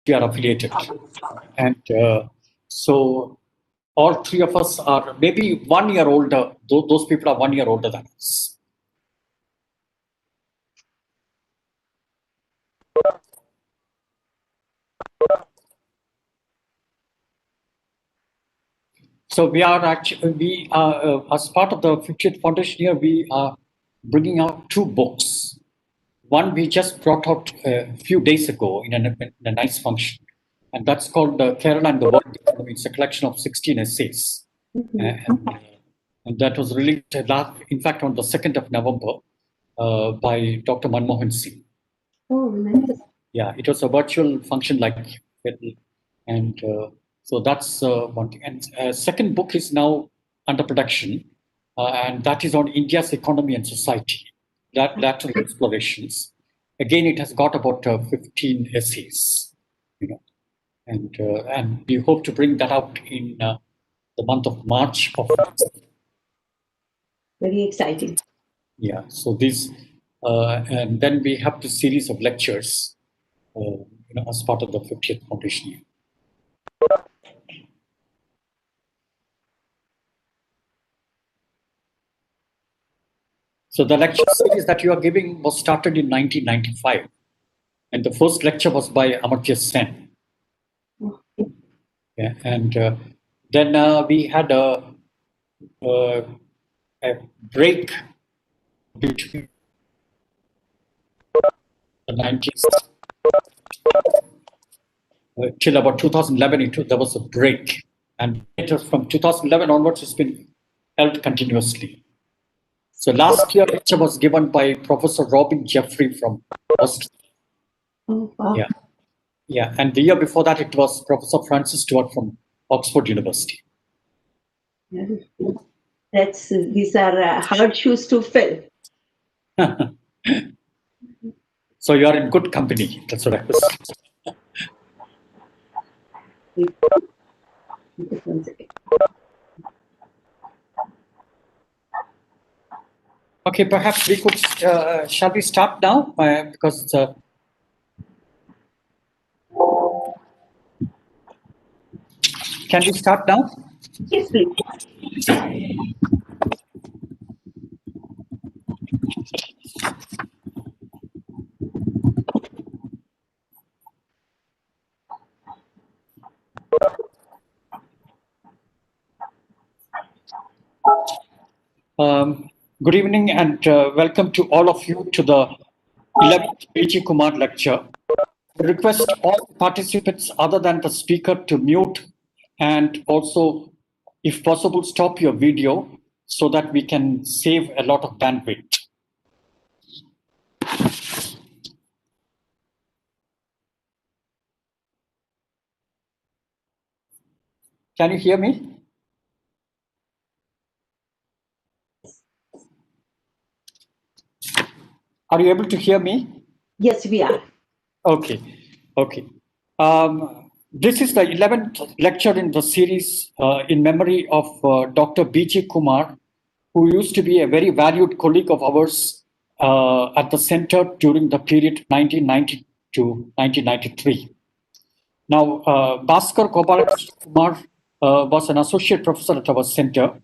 we are affiliated. And so all three of us are maybe 1 year older. Those people are 1 year older than us. So we are actually, as part of the 50th Foundation here, we are bringing out 2 books. One we just brought out a few days ago in a nice function, and that's called Kerala and the World Economy. It's a collection of 16 essays. And that was released, in fact, on the 2nd of November by Dr. Manmohan Singh. Oh, nice. Yeah, it was a virtual function like, and so that's one thing. And second book is now under production, and that is on India's economy and society, lateral explorations. Again, it has got about 15 essays, and we hope to bring that out in the month of March of. Very exciting. Yeah, so this, and then we have the series of lectures, as part of the 50th Foundation year. So the lecture series that you are giving was started in 1995, and the first lecture was by Amartya Sen. Yeah, and then we had a break between the 90s till about 2011. There was a break, and from 2011 onwards, it's been held continuously. So last year, lecture was given by Professor Robin Jeffrey from Australia. Oh, wow. Yeah, and the year before that, it was Professor Francis Stewart from Oxford University. These are hard shoes to fill. So you are in good company. That's what I was. Okay, perhaps we could. Shall we start now? Because can we start now? Yes, please. Good evening and welcome to all of you to the 11th B.G. Kumar Lecture. I request all participants other than the speaker to mute and also, if possible, stop your video so that we can save a lot of bandwidth. Can you hear me? Are you able to hear me? Yes, we are. Okay. This is the 11th lecture in the series in memory of Dr. B.G. Kumar, who used to be a very valued colleague of ours at the center during the period 1990 to 1993. Now, Bhaskar Gopalakrishna Kumar was an associate professor at our center,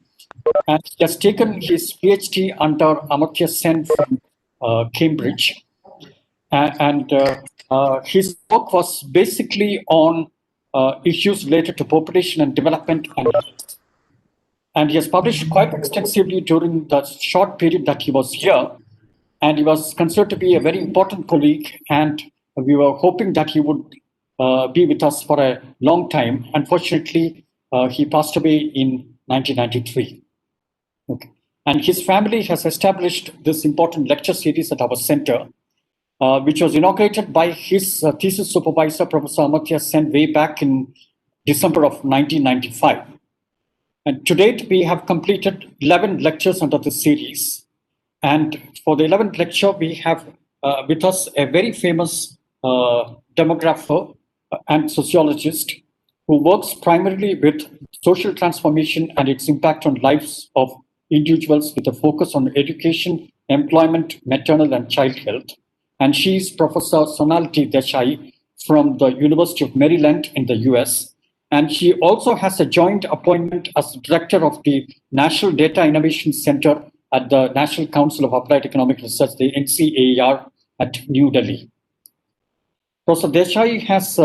and he has taken his PhD under Amartya Sen from Cambridge. And his work was basically on issues related to population and development. And he has published quite extensively during the short period that he was here. And he was considered to be a very important colleague. And we were hoping that he would be with us for a long time. Unfortunately, he passed away in 1993. Okay. And his family has established this important lecture series at our center, which was inaugurated by his thesis supervisor, Professor Amartya Sen, way back in December of 1995. And to date, we have completed 11 lectures under this series. And for the 11th lecture, we have with us a very famous demographer and sociologist who works primarily with social transformation and its impact on lives of individuals with a focus on education, employment, maternal and child health. And she is Professor Sonalde Desai from the University of Maryland in the US. And she also has a joint appointment as director of the National Data Innovation Center at the National Council of Applied Economic Research, the NCAER, at New Delhi. Professor Desai has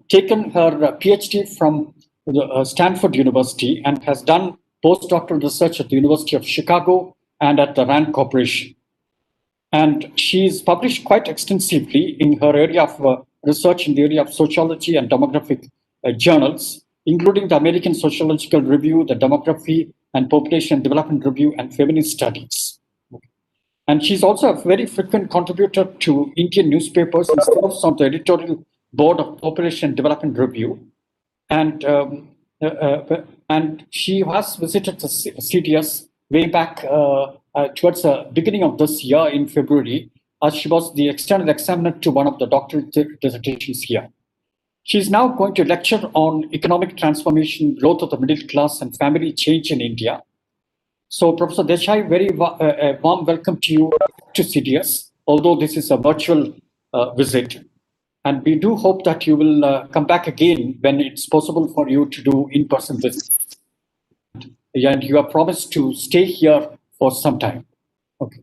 taken her PhD from Stanford University and has done postdoctoral research at the University of Chicago and at the RAND Corporation. And she's published quite extensively in her area of research in the area of sociology and demographic journals, including the American Sociological Review, the Demography and Population Development Review, and Feminist Studies. And she's also a very frequent contributor to Indian newspapers and serves on the editorial board of Population Development Review. And she has visited the CDS way back towards the beginning of this year in February, as she was the external examiner to one of the doctoral dissertations here. She's now going to lecture on economic transformation, growth of the middle class, and family change in India. So, Professor Desai, very warm welcome to you to CDS, although this is a virtual visit. And we do hope that you will come back again when it's possible for you to do in-person visits. And you have promised to stay here for some time. Okay.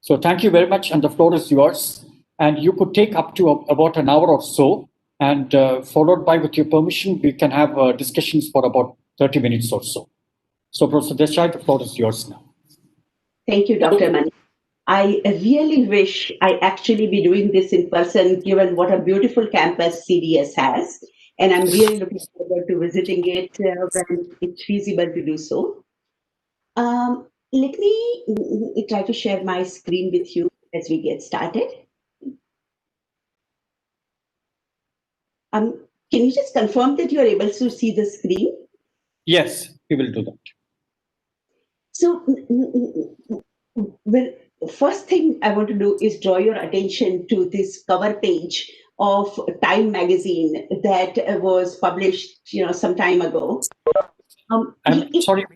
So thank you very much, and the floor is yours. And you could take up to about an hour or so, and followed by, with your permission, we can have discussions for about 30 minutes or so. So, Professor Desai, the floor is yours now. Thank you, Dr. Mani. I really wish I actually be doing this in person, given what a beautiful campus CDS has. And I'm really looking forward to visiting it when it's feasible to do so. Let me try to share my screen with you as we get started. Can you just confirm that you are able to see the screen? Yes, we will do that. So, well, first thing I want to do is draw your attention to this cover page of Time magazine that was published, some time ago. I'm sorry,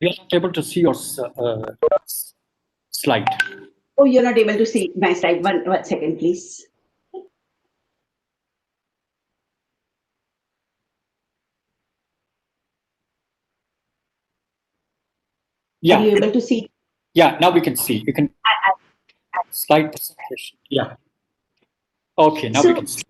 we are not able to see your slide. Oh, you're not able to see my slide. One second, please. Yeah. Are you able to see? Yeah, now we can see. You can slide presentation. Yeah. Okay, now we can see.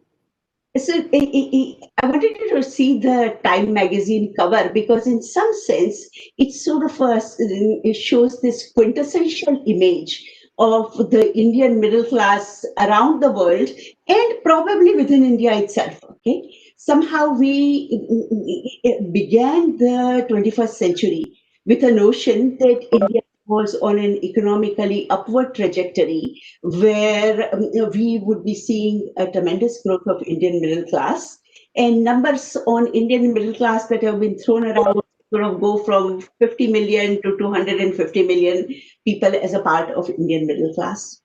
So I wanted you to see the Time magazine cover, because in some sense, it's sort of it shows this quintessential image of the Indian middle class around the world and probably within India itself. Okay, somehow we began the 21st century with a notion that India was on an economically upward trajectory, where we would be seeing a tremendous growth of Indian middle class, and numbers on Indian middle class that have been thrown around sort of go from 50 million to 250 million people as a part of Indian middle class.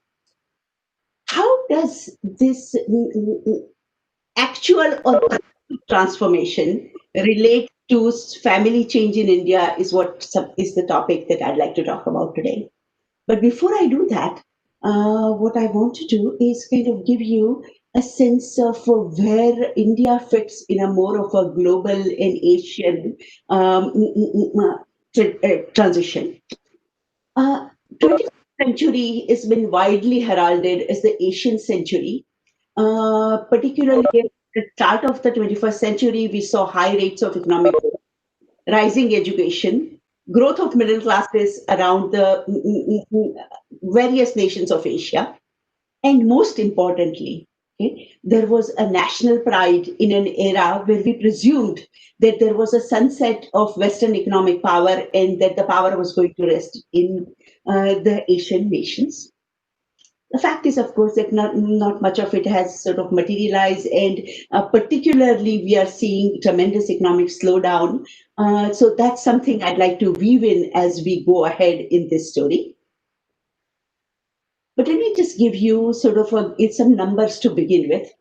How does this actual or transformation relate to family change in India is what is the topic that I'd like to talk about today. But before I do that, what I want to do is kind of give you a sense of where India fits in a more of a global and Asian transition. 20th century has been widely heralded as the Asian century. Particularly at the start of the 21st century, we saw high rates of economic growth, rising education, growth of middle classes around the various nations of Asia. And most importantly, there was a national pride in an era where we presumed that there was a sunset of Western economic power and that the power was going to rest in the Asian nations. The fact is, of course, that not much of it has sort of materialized, and particularly we are seeing tremendous economic slowdown. So that's something I'd like to weave in as we go ahead in this story. But let me just give you sort of some numbers to begin with.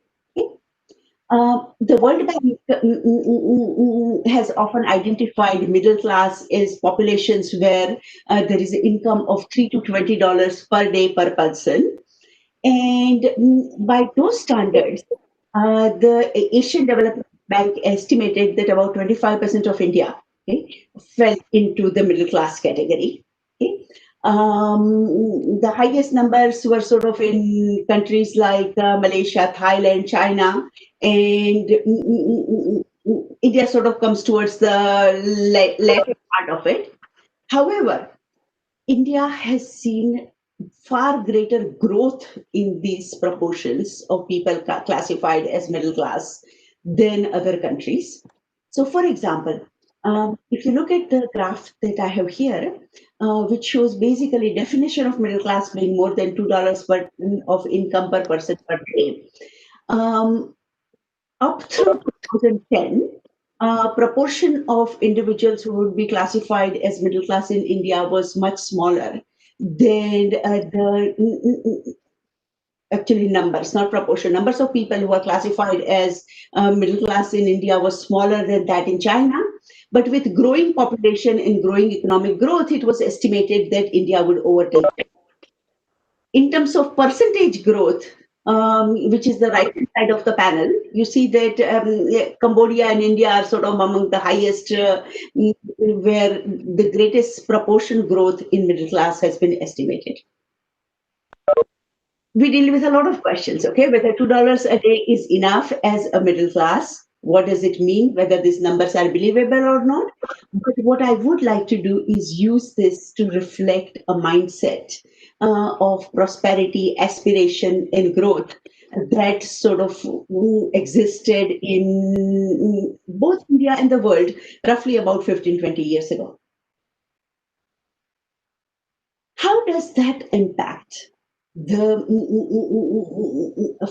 The World Bank has often identified middle class as populations where there is an income of $3 to $20 per day per person. And by those standards, The Asian Development Bank estimated that about 25% of India, okay, fell into the middle class category. Okay. The highest numbers were sort of in countries like Malaysia, Thailand, China, and India sort of comes towards the latter part of it. However, India has seen far greater growth in these proportions of people classified as middle class than other countries. So, for example, if you look at the graph that I have here, which shows basically definition of middle class being more than $2 per of income per person per day. Um, Up through 2010, proportion of individuals who would be classified as middle class in India was much smaller than the actually numbers, not proportion. Numbers of people who are classified as middle class in India was smaller than that in China. But with growing population and growing economic growth, it was estimated that India would overtake. In terms of percentage growth, which is the right side of the panel, you see that Cambodia and India are sort of among the highest, where the greatest proportion growth in middle class has been estimated. We deal with a lot of questions, okay? Whether $2 a day is enough as a middle class. What does it mean? Whether these numbers are believable or not. But what I would like to do is use this to reflect a mindset of prosperity, aspiration, and growth that sort of existed in both India and the world roughly about 15, 20 years ago. How does that impact the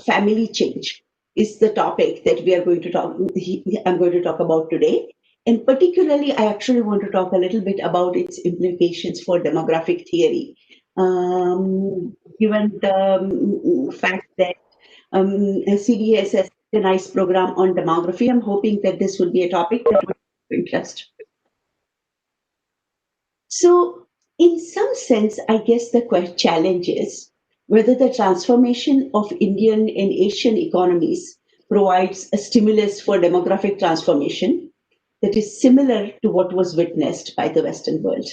family change is the topic that we are going to talk, I'm going to talk about today. And particularly, I actually want to talk a little bit about its implications for demographic theory. Given the fact that CDS has a nice program on demography, I'm hoping that this will be a topic that will interest. So, in some sense, I guess the challenge is whether the transformation of Indian and Asian economies provides a stimulus for demographic transformation that is similar to what was witnessed by the Western world.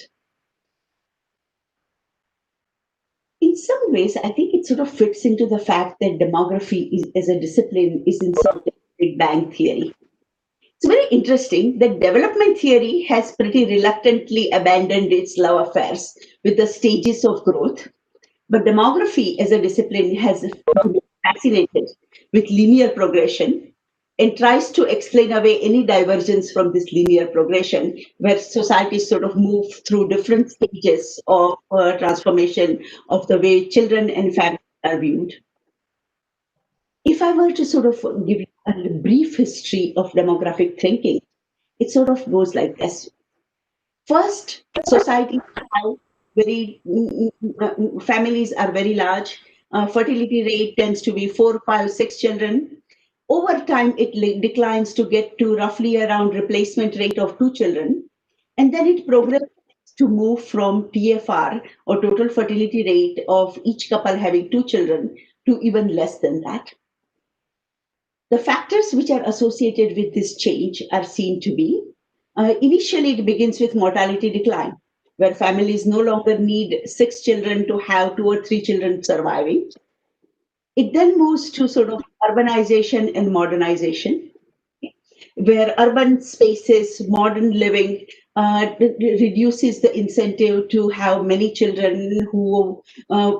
In some ways, I think it sort of fits into the fact that demography as a discipline is in some Big Bang theory. It's very interesting that development theory has pretty reluctantly abandoned its love affairs with the stages of growth, but demography as a discipline has been fascinated with linear progression and tries to explain away any divergence from this linear progression, where societies sort of move through different stages of transformation of the way children and families are viewed. If I were to sort of give you a brief history of demographic thinking, it sort of goes like this. First, society very families are very large. Fertility rate tends to be 4, 5, 6 children. Over time, it declines to get to roughly around replacement rate of 2 children, and then it progresses to move from TFR or total fertility rate of each couple having 2 children to even less than that. The factors which are associated with this change are seen to be initially it begins with mortality decline, where families no longer need 6 children to have 2 or 3 children surviving. It then moves to sort of urbanization and modernization, where urban spaces, modern living reduces the incentive to have many children who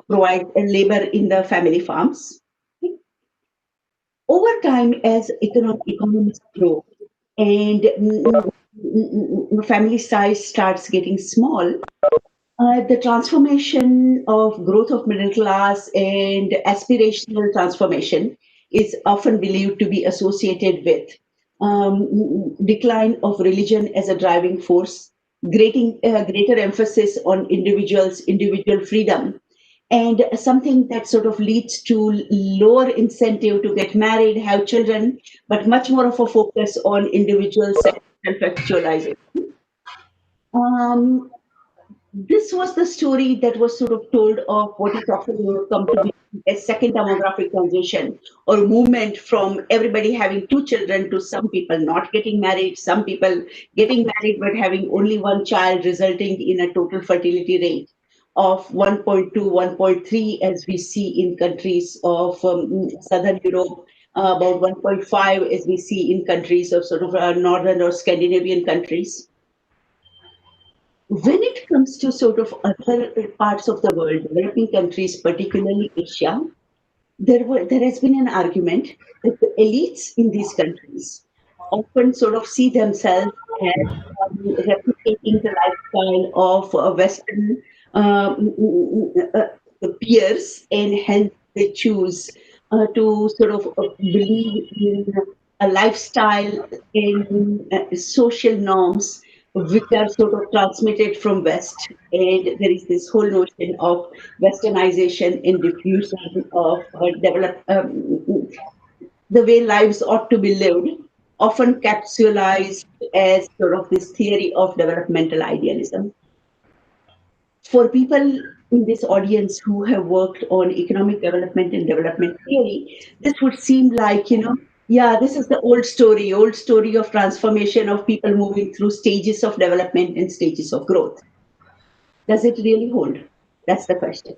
provide labor in the family farms. Over time, as economies grow and family size starts getting small, the transformation of growth of middle class and aspirational transformation is often believed to be associated with decline of religion as a driving force, greater emphasis on individual freedom, and something that sort of leads to lower incentive to get married, have children, but much more of a focus on individual self-actualization. This was the story that was sort of told of what is often come to be a second demographic transition or movement from everybody having two children to some people not getting married, some people getting married but having only one child, resulting in a total fertility rate of 1.2, 1.3, as we see in countries of Southern Europe, about 1.5, as we see in countries of sort of Northern or Scandinavian countries. When it comes to sort of other parts of the world, developing countries, particularly Asia, there has been an argument that the elites in these countries often sort of see themselves as replicating the lifestyle of Western peers, and hence they choose to sort of believe in a lifestyle in social norms which are sort of transmitted from West. And there is this whole notion of westernization and diffusion of the way lives ought to be lived, often capsulized as sort of this theory of developmental idealism. For people in this audience who have worked on economic development and development theory, this would seem like, yeah, this is the old story of transformation of people moving through stages of development and stages of growth. Does it really hold? That's the question.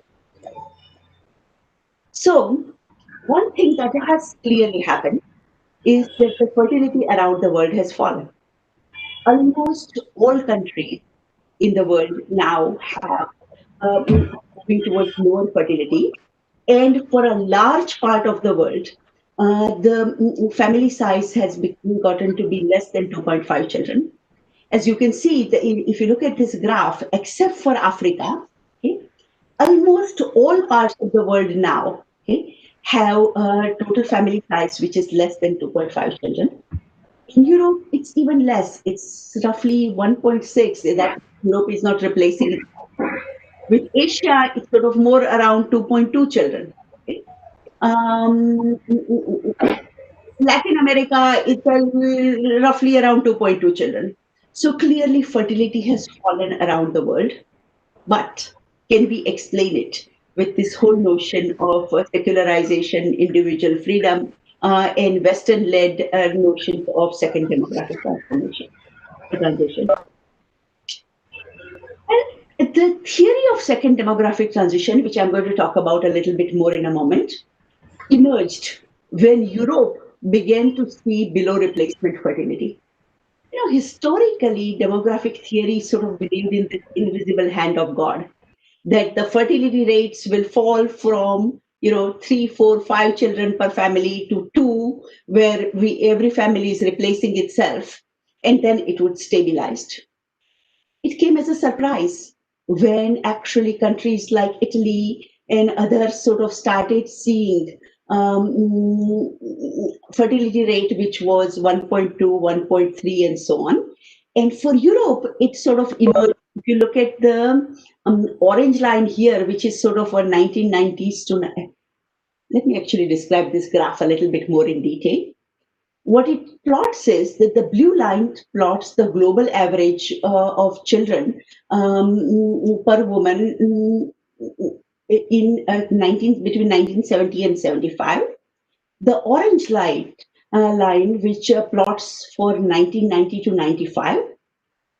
So, one thing that has clearly happened is that the fertility around the world has fallen. Almost all countries in the world now have moving towards lower fertility, and for a large part of the world, the family size has gotten to be less than 2.5 children. As you can see, if you look at this graph, except for Africa, okay, almost all parts of the world now, okay, have a total family size which is less than 2.5 children. In Europe, it's even less. It's roughly 1.6. That Europe is not replacing it. With Asia, it's sort of more around 2.2 children. Okay? Latin America, it's roughly around 2.2 children. So clearly, fertility has fallen around the world. But can we explain it with this whole notion of secularization, individual freedom, and Western-led notions of second demographic transformation, transition? And the theory of second demographic transition, which I'm going to talk about a little bit more in a moment, emerged when Europe began to see below replacement fertility. Historically, demographic theory sort of believed in this invisible hand of God, that the fertility rates will fall from 3, 4, 5 children per family to 2, where every family is replacing itself, and then it would stabilize. It came as a surprise when actually countries like Italy and others sort of started seeing fertility rate which was 1.2, 1.3, and so on. And for Europe, it sort of emerged. If you look at the orange line here, which is sort of a 1990s to, let me actually describe this graph a little bit more in detail. What it plots is that the blue line plots the global average of children per woman in between 1970 and 75. The orange line which plots for 1990 to 95.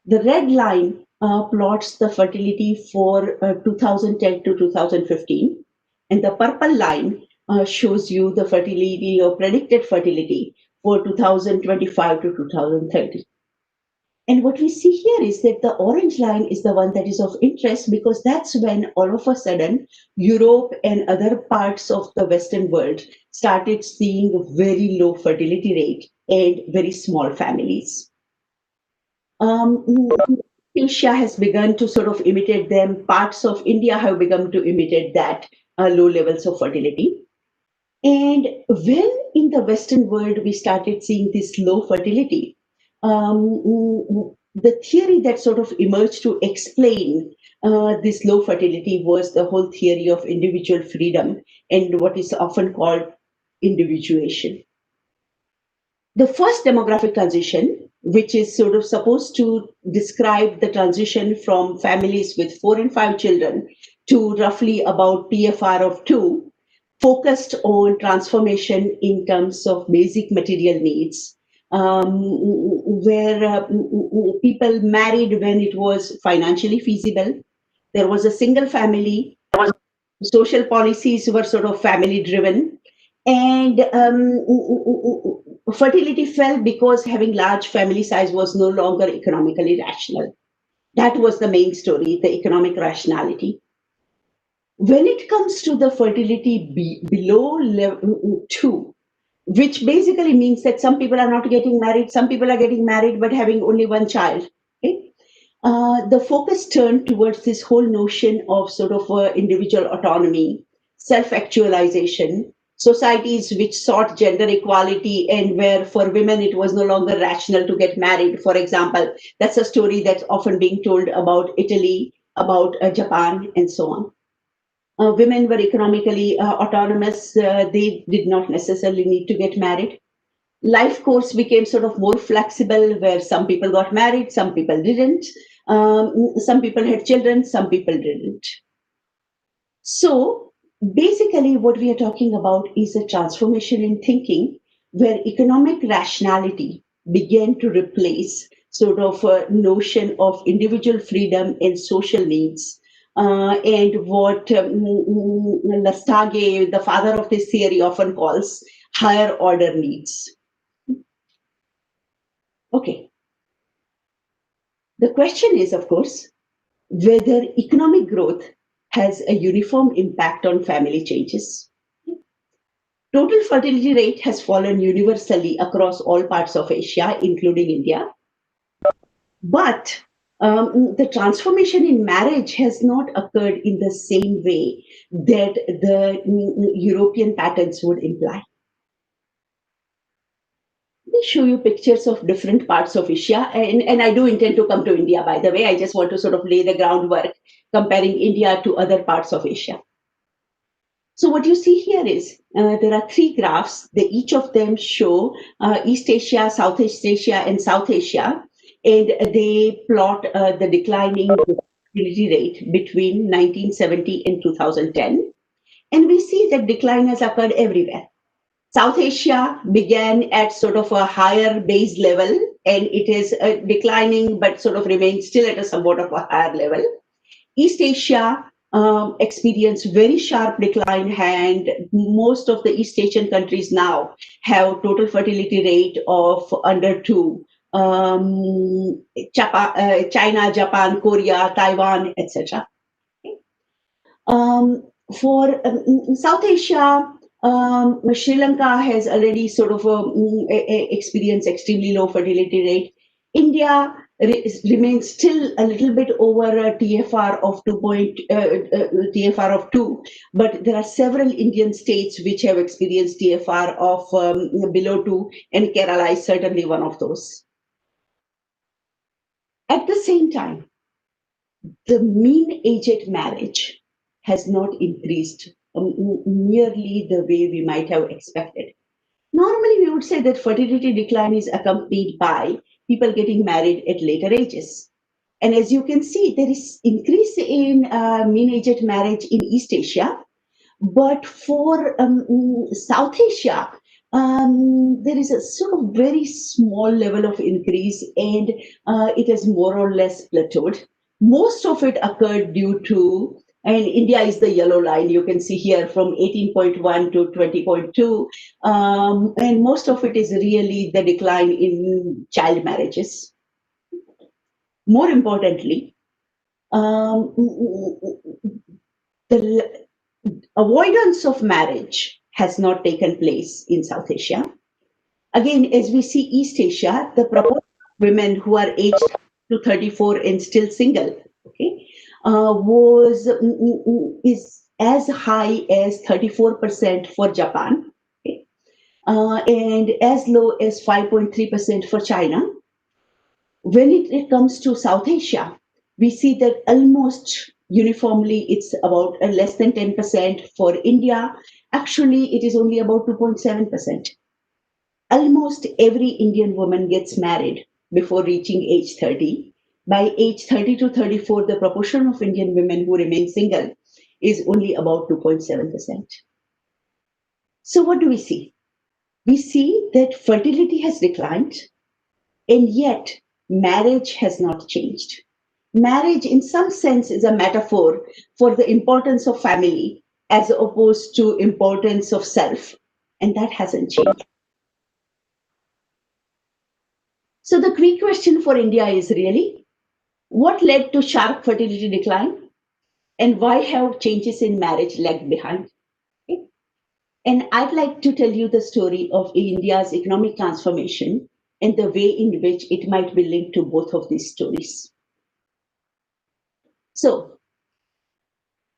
The red line plots the fertility for 2010 to 2015, and the purple line shows you the fertility or predicted fertility for 2025 to 2030. And what we see here is that the orange line is the one that is of interest, because that's when all of a sudden Europe and other parts of the Western world started seeing a very low fertility rate and very small families. Asia has begun to sort of imitate them. Parts of India have begun to imitate that low levels of fertility. And when in the Western world we started seeing this low fertility, the theory that sort of emerged to explain this low fertility was the whole theory of individual freedom and what is often called individuation. The first demographic transition, which is sort of supposed to describe the transition from families with 4 and 5 children to roughly about TFR of 2, focused on transformation in terms of basic material needs, where people married when it was financially feasible. There was a single family. Social policies were sort of family driven. And fertility fell because having large family size was no longer economically rational. That was the main story, the economic rationality. When it comes to the fertility below level 2, which basically means that some people are not getting married, some people are getting married but having only one child. Okay? The focus turned towards this whole notion of sort of individual autonomy, self-actualization, societies which sought gender equality and where for women it was no longer rational to get married. For example, that's a story that's often being told about Italy, about Japan, and so on. Women were economically autonomous. They did not necessarily need to get married. Life course became sort of more flexible, where some people got married, some people didn't. Some people had children, some people didn't. So basically what we are talking about is a transformation in thinking where economic rationality began to replace sort of a notion of individual freedom and social needs. And what Lastage, the father of this theory, often calls higher order needs. Okay. The question is, of course, whether economic growth has a uniform impact on family changes. Total fertility rate has fallen universally across all parts of Asia, including India. But the transformation in marriage has not occurred in the same way that the European patterns would imply. Let me show you pictures of different parts of Asia. And I do intend to come to India, by the way. I just want to sort of lay the groundwork comparing India to other parts of Asia. So what you see here is there are three graphs. Each of them show East Asia, Southeast Asia, and South Asia. And they plot the declining fertility rate between 1970 and 2010. And we see that decline has occurred everywhere. South Asia began at sort of a higher base level, and it is declining, but sort of remains still at a somewhat of a higher level. East Asia experienced very sharp decline, and most of the East Asian countries now have total fertility rate of under 2. China, Japan, Korea, Taiwan, etc. For South Asia, Sri Lanka has already sort of experienced extremely low fertility rate. India remains still a little bit over a TFR of 2, but there are several Indian states which have experienced TFR of below 2, and Kerala is certainly one of those. At the same time, the mean age at marriage has not increased nearly the way we might have expected. Normally, we would say that fertility decline is accompanied by people getting married at later ages. And as you can see, there is increase in mean age at marriage in East Asia. But for South Asia, there is a sort of very small level of increase, and it has more or less plateaued. Most of it occurred due to, and India is the yellow line, you can see here from 18.1 to 20.2. And most of it is really the decline in child marriages. More importantly, the avoidance of marriage has not taken place in South Asia. Again, as we see East Asia, the proportion of women who are aged to 34 and still single, okay, is as high as 34% for Japan, okay, and as low as 5.3% for China. When it comes to South Asia, we see that almost uniformly it's about less than 10% for India. Actually, it is only about 2.7%. Almost every Indian woman gets married before reaching age 30. By age 30 to 34, the proportion of Indian women who remain single is only about 2.7%. So what do we see? We see that fertility has declined, and yet marriage has not changed. Marriage, in some sense, is a metaphor for the importance of family as opposed to importance of self, and that hasn't changed. So the key question for India is really, what led to sharp fertility decline, and why have changes in marriage lagged behind? Okay. And I'd like to tell you the story of India's economic transformation and the way in which it might be linked to both of these stories. So,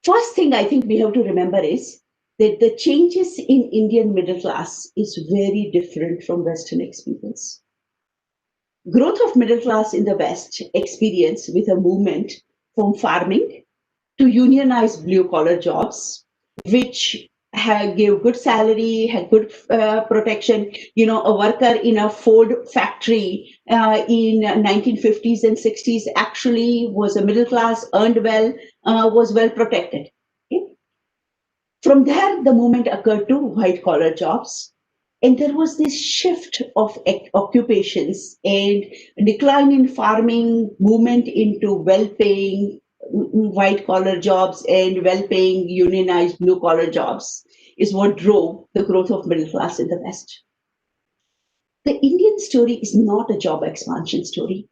first thing I think we have to remember is that the changes in Indian middle class is very different from Western experience. Growth of middle class in the West experience with a movement from farming to unionized blue collar jobs, which gave good salary, had good protection. You know, a worker in a Ford factory in 1950s and 60s actually was a middle class, earned well, was well protected. Okay? From there, the movement occurred to white collar jobs. And there was this shift of occupations and decline in farming, movement into well-paying white collar jobs and well-paying unionized blue collar jobs is what drove the growth of middle class in the West. The Indian story is not a job expansion story.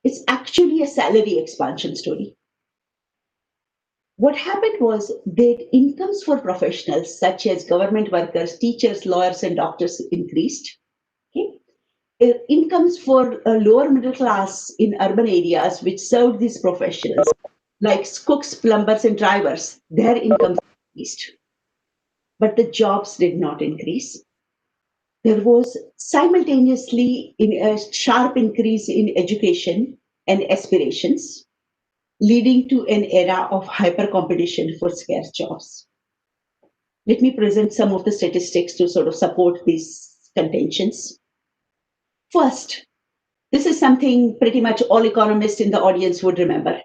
It's actually a salary expansion story. What happened was that incomes for professionals such as government workers, teachers, lawyers, and doctors increased. Okay? Incomes for lower middle class in urban areas which served these professions, like cooks, plumbers, and drivers, their incomes increased. But the jobs did not increase. There was simultaneously a sharp increase in education and aspirations, leading to an era of hyper competition for scarce jobs. Let me present some of the statistics to sort of support these contentions. First, this is something pretty much all economists in the audience would remember,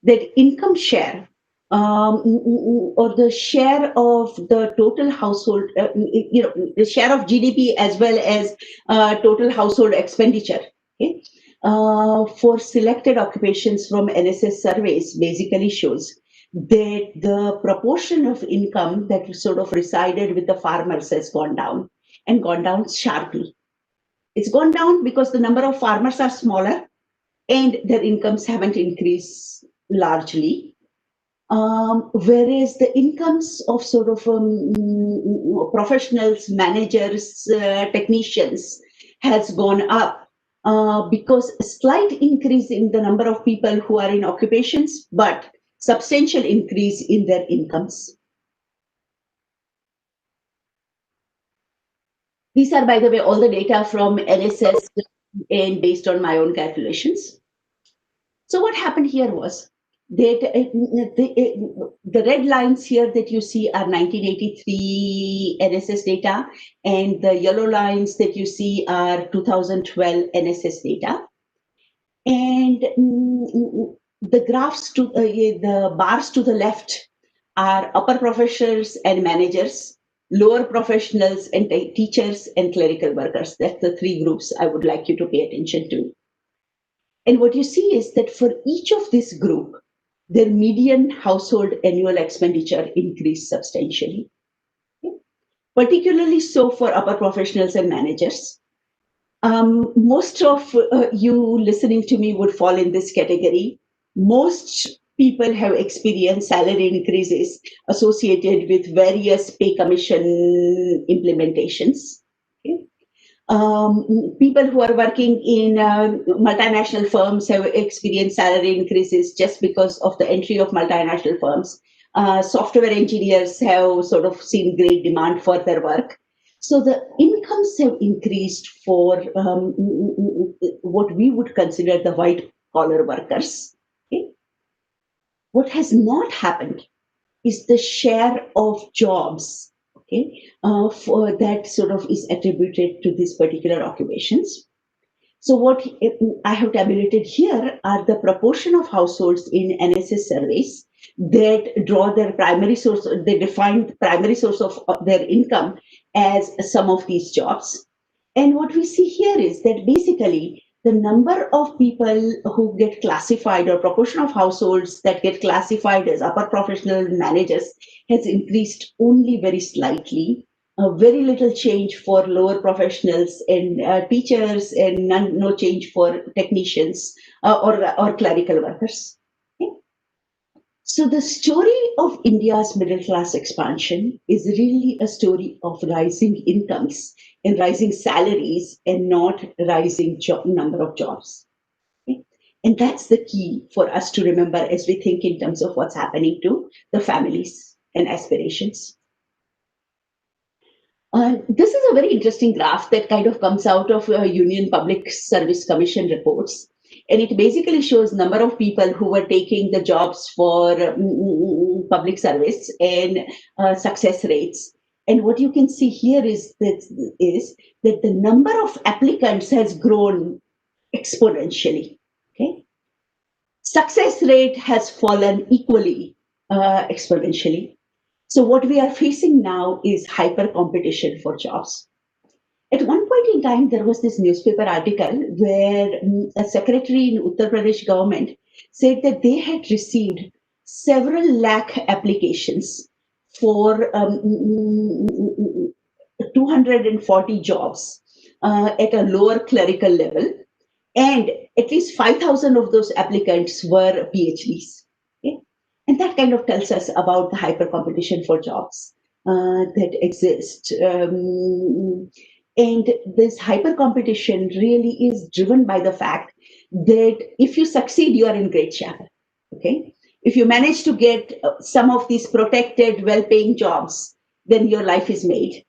that income share or the share of the total household, the share of GDP as well as total household expenditure, okay, for selected occupations from NSS surveys basically shows that the proportion of income that sort of resided with the farmers has gone down, and gone down sharply. It's gone down because the number of farmers are smaller and their incomes haven't increased largely. Whereas the incomes of sort of professionals, managers, technicians has gone up because a slight increase in the number of people who are in occupations, but substantial increase in their incomes. These are, by the way, all the data from NSS and based on my own calculations. So what happened here was that the red lines here that you see are 1983 NSS data, and the yellow lines that you see are 2012 NSS data. And the graphs to the bars to the left are upper professors and managers, lower professionals and teachers and clerical workers. That's the three groups I would like you to pay attention to. And what you see is that for each of this group, their median household annual expenditure increased substantially. Okay? Particularly so for upper professionals and managers. Most of you listening to me would fall in this category. Most people have experienced salary increases associated with various pay commission implementations. Okay? People who are working in multinational firms have experienced salary increases just because of the entry of multinational firms. Software engineers have sort of seen great demand for their work. So the incomes have increased for what we would consider the white collar workers. Okay? What has not happened is the share of jobs, okay, for that sort of is attributed to these particular occupations. So what I have tabulated here are the proportion of households in NSS surveys that draw their primary source, they define the primary source of their income as some of these jobs. And what we see here is that basically the number of people who get classified, or proportion of households that get classified as upper professional managers, has increased only very slightly. Very little change for lower professionals and teachers, and no change for technicians or clerical workers. Okay? So the story of India's middle class expansion is really a story of rising incomes and rising salaries, and not rising number of jobs. Okay? And that's the key for us to remember as we think in terms of what's happening to the families and aspirations. This is a very interesting graph that kind of comes out of Union Public Service Commission reports. And it basically shows number of people who were taking the jobs for public service and success rates. And what you can see here is that the number of applicants has grown exponentially. Okay, success rate has fallen equally exponentially. So what we are facing now is hyper competition for jobs. At one point in time, there was this newspaper article where a secretary in Uttar Pradesh government said that they had received several lakh applications for 240 jobs at a lower clerical level, and at least 5,000 of those applicants were PhDs. Okay? And that kind of tells us about the hyper competition for jobs that exist. And this hyper competition really is driven by the fact that if you succeed, you are in great shape. Okay, if you manage to get some of these protected, well-paying jobs, then your life is made.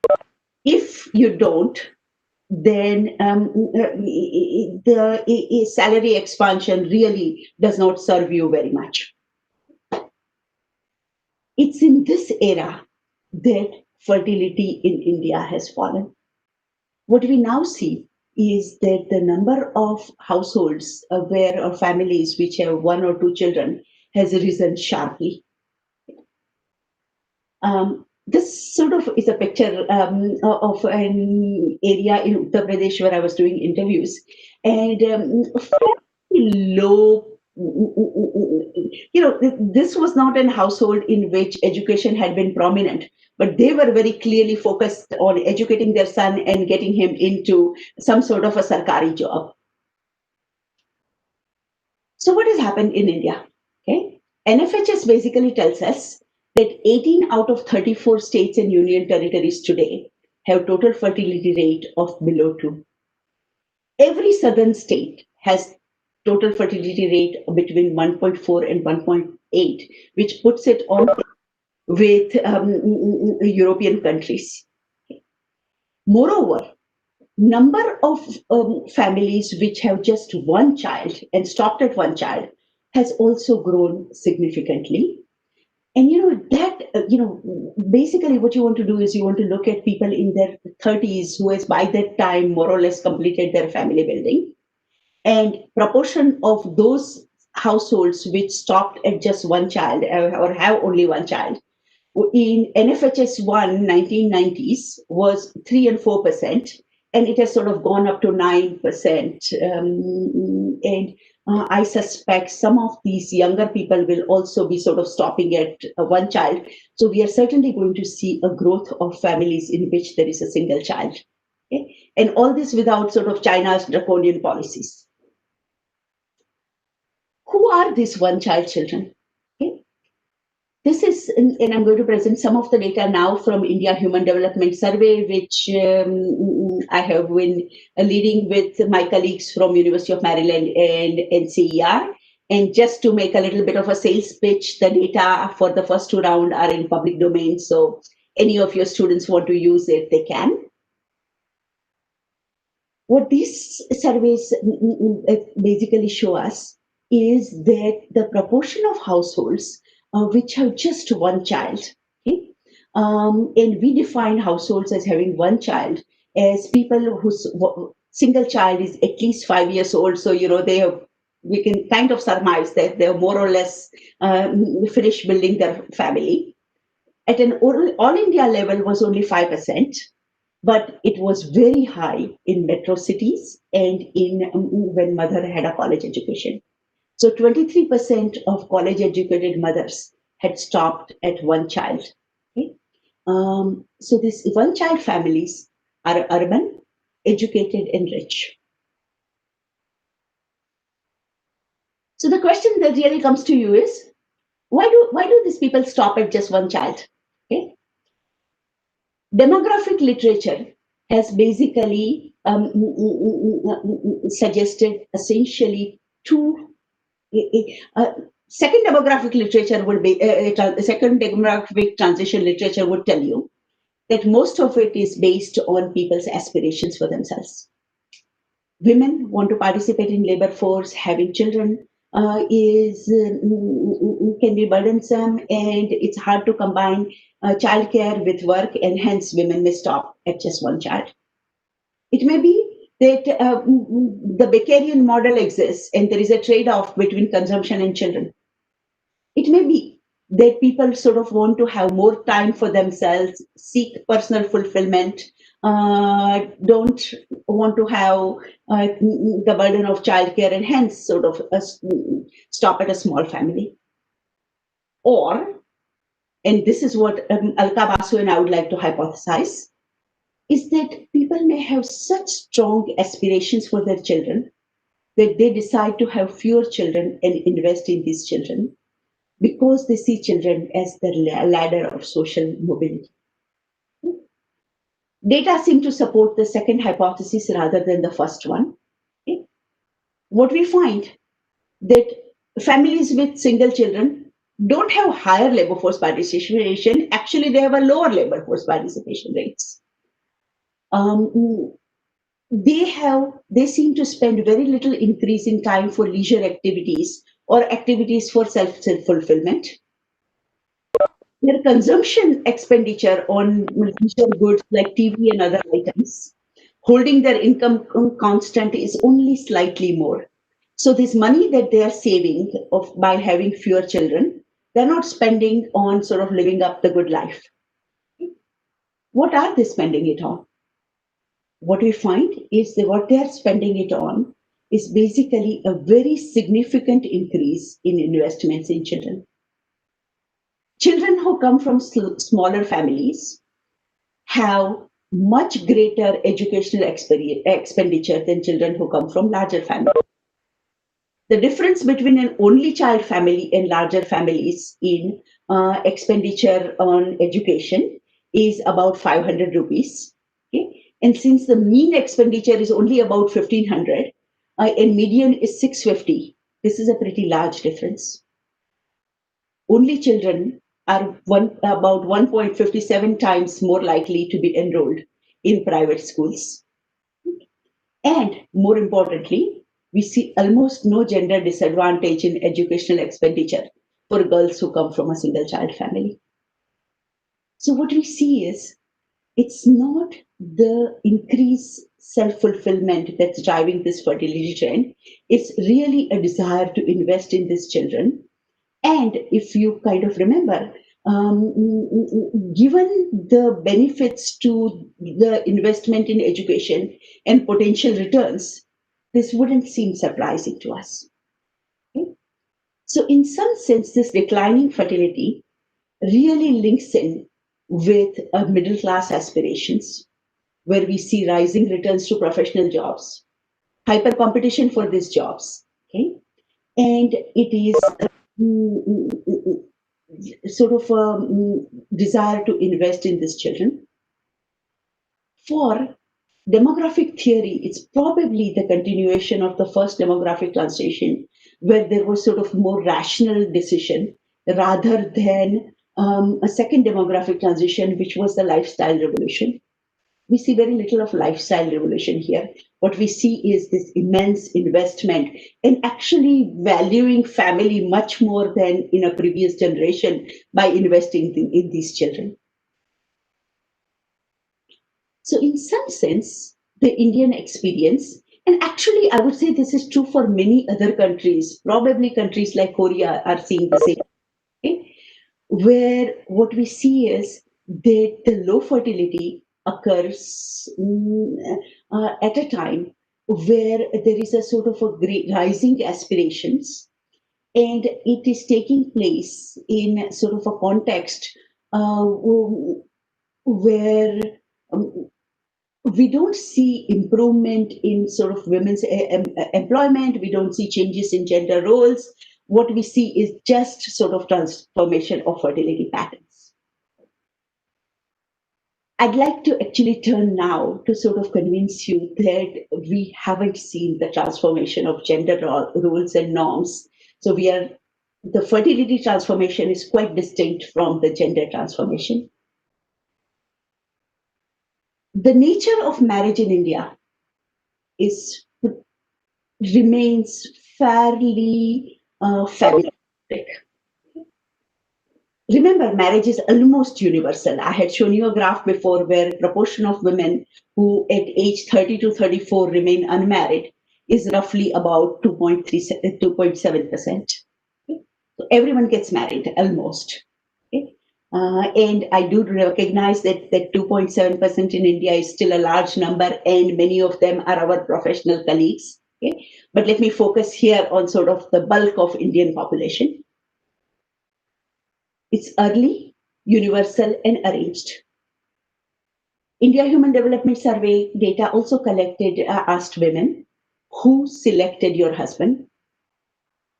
If you don't, then the salary expansion really does not serve you very much. It's in this era that fertility in India has fallen. What we now see is that the number of households or families which have one or two children has risen sharply. This sort of is a picture of an area in Uttar Pradesh where I was doing interviews, and fairly low. This was not a household in which education had been prominent, but they were very clearly focused on educating their son and getting him into some sort of a sarkari job. So what has happened in India? Okay, NFHS basically tells us that 18 out of 34 states and union territories today have total fertility rate of below 2. Every southern state has total fertility rate between 1.4 and 1.8, which puts it on with European countries. Moreover, number of families which have just one child and stopped at one child has also grown significantly. And basically what you want to do is you want to look at people in their 30s who has by that time more or less completed their family building. And proportion of those households which stopped at just one child or have only one child in NFHS 1 1990s was 3 and 4%, and it has sort of gone up to 9%. I suspect some of these younger people will also be sort of stopping at one child. So we are certainly going to see a growth of families in which there is a single child. Okay? And all this without sort of China's draconian policies. Who are these one-child children? Okay. This is, and I'm going to present some of the data now from India Human Development Survey, which I have been leading with my colleagues from University of Maryland and NCER. And just to make a little bit of a sales pitch, the data for the first two rounds are in public domain. So any of your students want to use it, they can. What these surveys basically show us is that the proportion of households which have just one child, okay? And we define households as having one child as people whose single child is at least 5 years old. So, they have we can kind of surmise that they're more or less finished building their family. At an all India level was only 5%, but it was very high in metro cities and in when mother had a college education. So 23% of college educated mothers had stopped at one child. Okay? So these one child families are urban, educated and rich. So the question that really comes to you is, why do these people stop at just one child? Okay? Demographic literature has basically suggested essentially two. Second demographic literature would be second demographic transition literature would tell you that most of it is based on people's aspirations for themselves. Women want to participate in labor force. Having children can be burdensome, and it's hard to combine childcare with work, and hence women may stop at just one child. It may be that the Beckerian model exists and there is a trade-off between consumption and children. It may be that people sort of want to have more time for themselves, seek personal fulfillment, don't want to have the burden of childcare, and hence sort of stop at a small family. Or, and this is what Alka Basu and I would like to hypothesize, is that people may have such strong aspirations for their children that they decide to have fewer children and invest in these children because they see children as the ladder of social mobility. Data seem to support the second hypothesis rather than the first one. Okay? What we find that families with single children don't have higher labor force participation. Actually, they have a lower labor force participation rates. They seem to spend very little increase in time for leisure activities or activities for self-fulfillment. Their consumption expenditure on leisure goods like TV and other items, holding their income constant, is only slightly more. So this money that they are saving by having fewer children, they're not spending on sort of living up the good life. What are they spending it on? What we find is that what they are spending it on is basically a very significant increase in investments in children. Children who come from smaller families have much greater educational expenditure than children who come from larger families. The difference between an only child family and larger families in expenditure on education is about 500 rupees. Okay? And since the mean expenditure is only about 1500 and median is 650, this is a pretty large difference. Only children are about 1.57 times more likely to be enrolled in private schools. And more importantly, we see almost no gender disadvantage in educational expenditure for girls who come from a single child family. So what we see is it's not the increased self-fulfillment that's driving this fertility trend. It's really a desire to invest in these children. And if you kind of remember, given the benefits to the investment in education and potential returns, this wouldn't seem surprising to us. Okay? So in some sense, this declining fertility really links in with middle class aspirations, where we see rising returns to professional jobs, hyper competition for these jobs. Okay? And it is sort of a desire to invest in these children. For demographic theory, it's probably the continuation of the first demographic transition, where there was sort of more rational decision rather than a second demographic transition, which was the lifestyle revolution. We see very little of lifestyle revolution here. What we see is this immense investment and actually valuing family much more than in a previous generation by investing in these children. So in some sense, the Indian experience, And actually, I would say this is true for many other countries. Probably countries like Korea are seeing the same. Okay? Where what we see is that the low fertility occurs at a time where there is a sort of a great rising aspirations, and it is taking place in sort of a context where um, we don't see improvement in sort of women's employment. We don't see changes in gender roles. What we see is just sort of transformation of fertility patterns. I'd like to actually turn now to sort of convince you that we haven't seen the transformation of gender roles and norms. So the fertility transformation is quite distinct from the gender transformation. The nature of marriage in India remains fairly feministic. Remember, marriage is almost universal. I had shown you a graph before where proportion of women who at age 30 to 34 remain unmarried is roughly about 2.7%. So everyone gets married almost. Okay? And I do recognize that 2.7% in India is still a large number, and many of them are our professional colleagues. Okay? But let me focus here on sort of the bulk of Indian population. It's early, universal, and arranged. India Human Development Survey data also asked women, who selected your husband?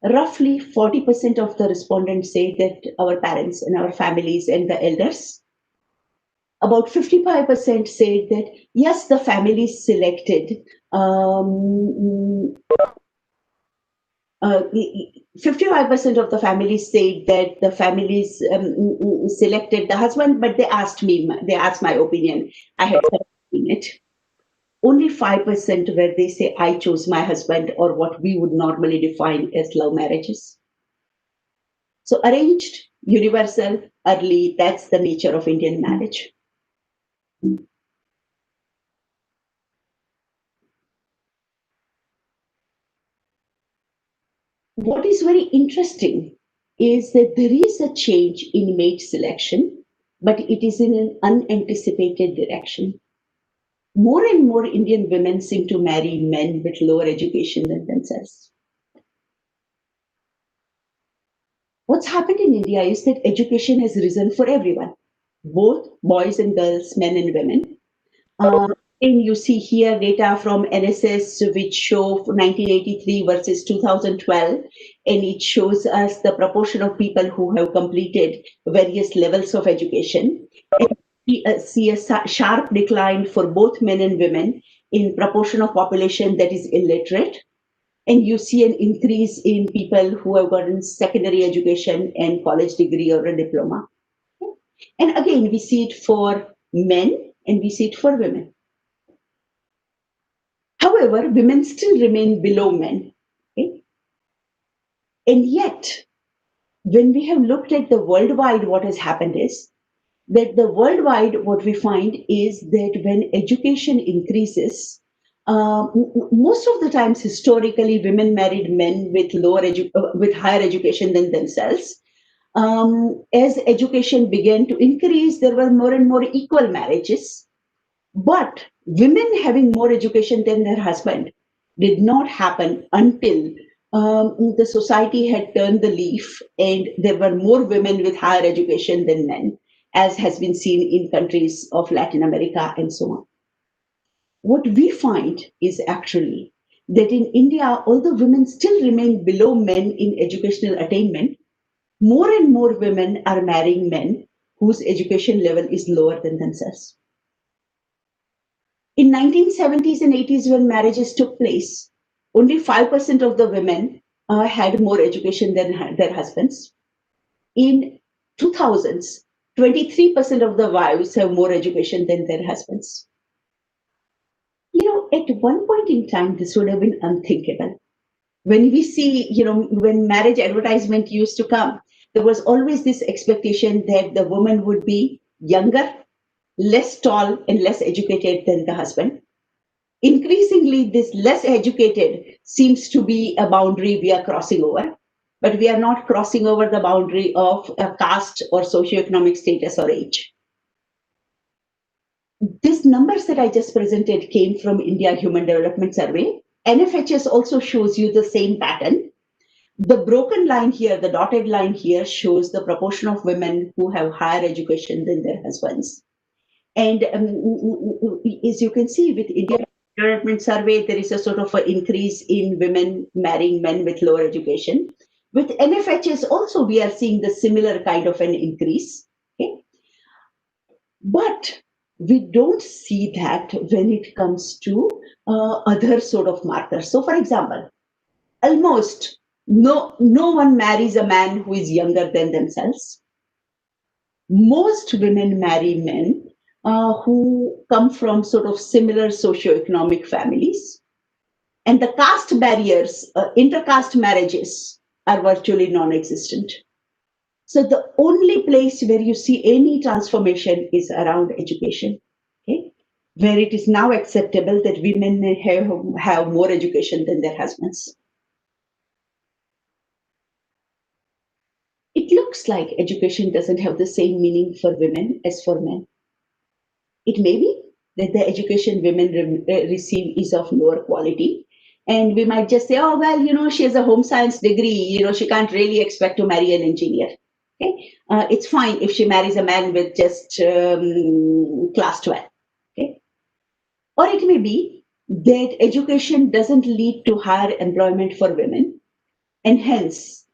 Roughly 40% of the respondents say that our parents and our families and the elders. About 55% said that yes, the families selected. 55% of the families said that the families selected the husband, but they asked my opinion. I had seen it. Only 5% where they say, I chose my husband, or what we would normally define as love marriages. So arranged, universal, early, that's the nature of Indian marriage. What is very interesting is that there is a change in mate selection, but it is in an unanticipated direction. More and more Indian women seem to marry men with lower education than themselves. What's happened in India is that education has risen for everyone, both boys and girls, men and women. And you see here data from NSS which show 1983 versus 2012, and it shows us the proportion of people who have completed various levels of education. And we see a sharp decline for both men and women in proportion of population that is illiterate. And you see an increase in people who have gotten secondary education and college degree or a diploma. And again, we see it for men and we see it for women. However, women still remain below men. Okay? And yet, when we have looked at the worldwide, what has happened is that the worldwide, what we find is that when education increases, most of the times historically, women married men with with higher education than themselves. As education began to increase, there were more and more equal marriages. But women having more education than their husband did not happen until the society had turned the leaf and there were more women with higher education than men, as has been seen in countries of Latin America and so on. What we find is actually that in India, although women still remain below men in educational attainment, more and more women are marrying men whose education level is lower than themselves. In 1970s and 80s, when marriages took place, only 5% of the women had more education than their husbands. In 2000s, 23% of the wives have more education than their husbands. You know, at one point in time, this would have been unthinkable. When we see, when marriage advertisement used to come, there was always this expectation that the woman would be younger, less tall, and less educated than the husband. Increasingly, this less educated seems to be a boundary we are crossing over, but we are not crossing over the boundary of a caste or socioeconomic status or age. These numbers that I just presented came from India Human Development Survey. NFHS also shows you the same pattern. The broken line here, the dotted line here, shows the proportion of women who have higher education than their husbands. And as you can see with India Development Survey, there is a sort of an increase in women marrying men with lower education. With NFHS also, we are seeing the similar kind of an increase. Okay? But we don't see that when it comes to other sort of markers. So for example, almost no one marries a man who is younger than themselves. Most women marry men who come from sort of similar socioeconomic families. And the caste barriers, intercaste marriages are virtually non-existent. So the only place where you see any transformation is around education, okay? Where it is now acceptable that women have more education than their husbands. It looks like education doesn't have the same meaning for women as for men. It may be that the education women receive is of lower quality. And we might just say, oh, well, she has a home science degree, she can't really expect to marry an engineer. Okay? It's fine if she marries a man with just class 12. Okay? Or it may be that education doesn't lead to higher employment for women, and hence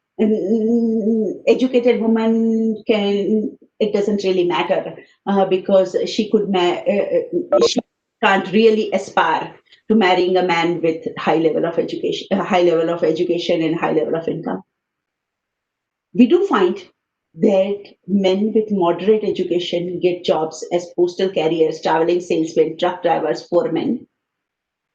educated woman it doesn't really matter because she can't really aspire to marrying a man with high level of education and high level of income. We do find that men with moderate education get jobs as postal carriers, traveling salesmen, truck drivers, foremen.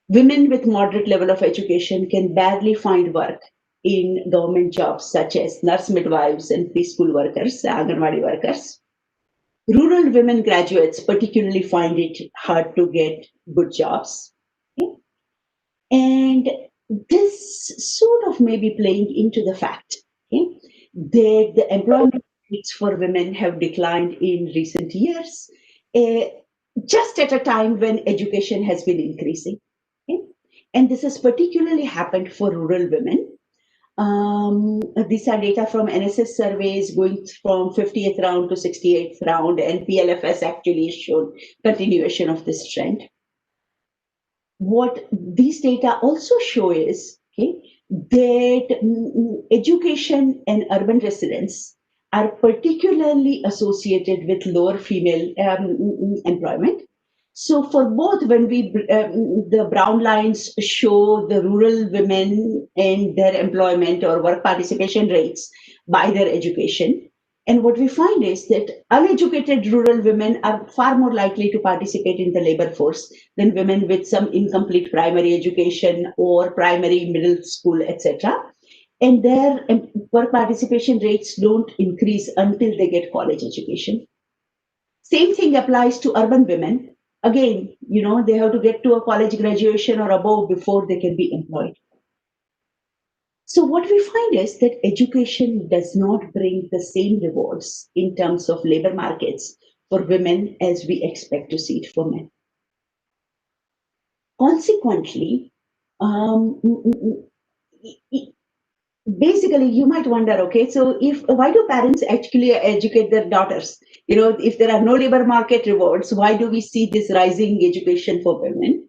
Women with moderate level of education can barely find work in government jobs such as nurse midwives and preschool workers, Anganwadi workers. Rural women graduates particularly find it hard to get good jobs. Okay? And this sort of may be playing into the fact, okay, that the employment rates for women have declined in recent years, just at a time when education has been increasing. Okay? And this has particularly happened for rural women. These are data from NSS surveys going from 50th round to 68th round, and PLFS actually showed continuation of this trend. What these data also show is, okay, that education and urban residents are particularly associated with lower female employment. So for both, when the brown lines show the rural women and their employment or work participation rates by their education. And what we find is that uneducated rural women are far more likely to participate in the labor force than women with some incomplete primary education or primary, middle school, etc. And their work participation rates don't increase until they get college education. Same thing applies to urban women. Again, they have to get to a college graduation or above before they can be employed. So what we find is that education does not bring the same rewards in terms of labor markets for women as we expect to see it for men. Consequently, basically, you might wonder, okay, so why do parents actually educate their daughters? If there are no labor market rewards, why do we see this rising education for women?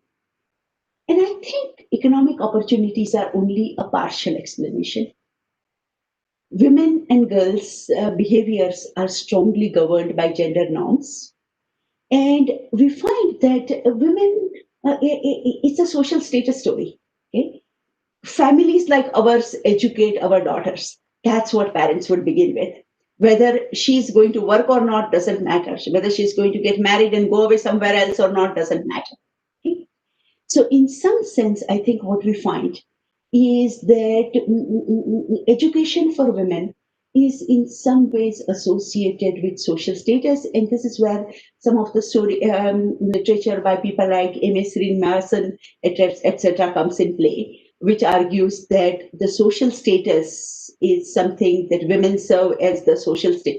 And I think economic opportunities are only a partial explanation. Women and girls' behaviors are strongly governed by gender norms. And we find that women, it's a social status story. Okay? Families like ours educate our daughters. That's what parents would begin with. Whether she's going to work or not doesn't matter. Whether she's going to get married and go away somewhere else or not doesn't matter. Okay? So in some sense, I think what we find is that education for women is in some ways associated with social status, and this is where some of the literature by people like M.A. Srinivasan, etc., comes in play, which argues that the social status is something that women serve as the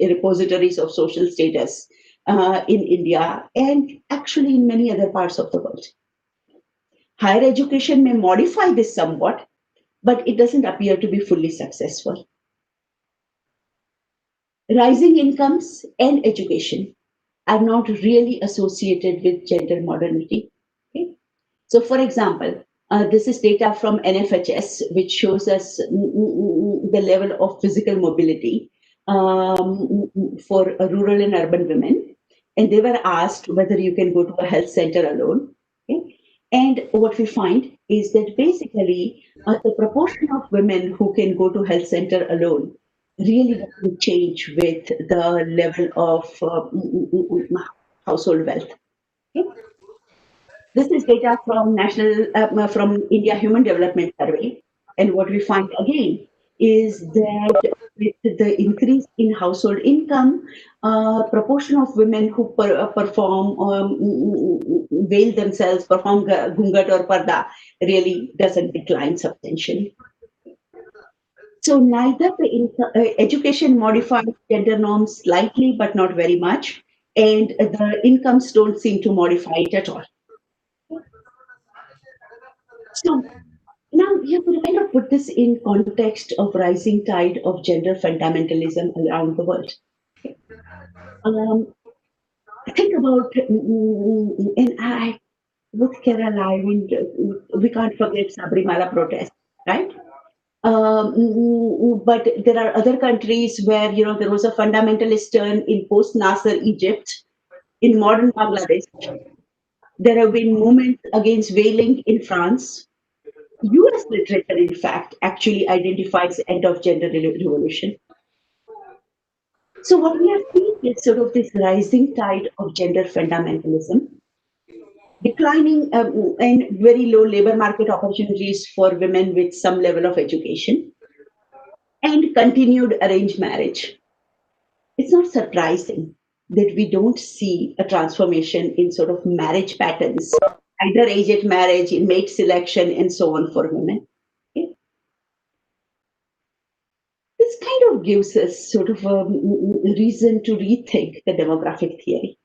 repositories of social status in India and actually in many other parts of the world. Higher education may modify this somewhat, but it doesn't appear to be fully successful. Rising incomes and education are not really associated with gender modernity. Okay? So, for example, this is data from NFHS, which shows us the level of physical mobility for rural and urban women. And they were asked whether you can go to a health center alone. Okay? And what we find is that basically the proportion of women who can go to health center alone really doesn't change with the level of household wealth. Okay? This is data from from India Human Development Survey, and what we find again is that with the increase in household income, proportion of women who perform veil themselves, perform gungat or parda, really doesn't decline substantially. So neither the education modifies gender norms slightly, but not very much, and the incomes don't seem to modify it at all. So now you have to kind of put this in context of rising tide of gender fundamentalism around the world. Um, think about, and I, with Kerala, I mean, we can't forget Sabrimala protest, right? But there are other countries where, there was a fundamentalist turn in post-Nasser Egypt, in modern Bangladesh. There have been movements against veiling in France. US literature, in fact, actually identifies end of gender revolution. So what we are seeing is sort of this rising tide of gender fundamentalism, declining and very low labor market opportunities for women with some level of education, and continued arranged marriage. It's not surprising that we don't see a transformation in sort of marriage patterns, either age at marriage, in mate selection, and so on for women. Okay? This kind of gives us sort of a reason to rethink the demographic theory.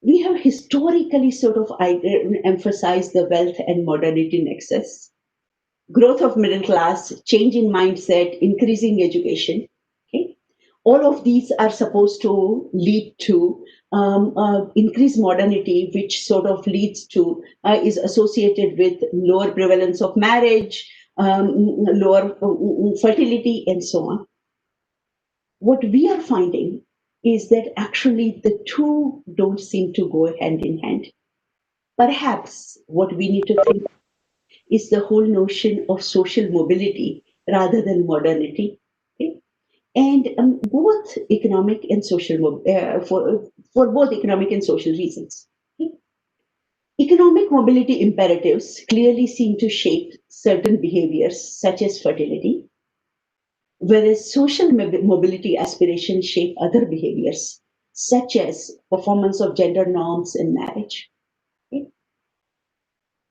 We have historically sort of emphasized the wealth and modernity nexus, growth of middle class, change in mindset, increasing education. Okay? All of these are supposed to lead to increased modernity, which sort of leads to, is associated with lower prevalence of marriage, lower fertility, and so on. What we are finding is that actually the two don't seem to go hand in hand. Perhaps what we need to think is the whole notion of social mobility rather than modernity. Okay? And both economic and social, for both economic and social reasons. Okay? Economic mobility imperatives clearly seem to shape certain behaviors, such as fertility, whereas social mobility aspirations shape other behaviors, such as performance of gender norms in marriage. Okay?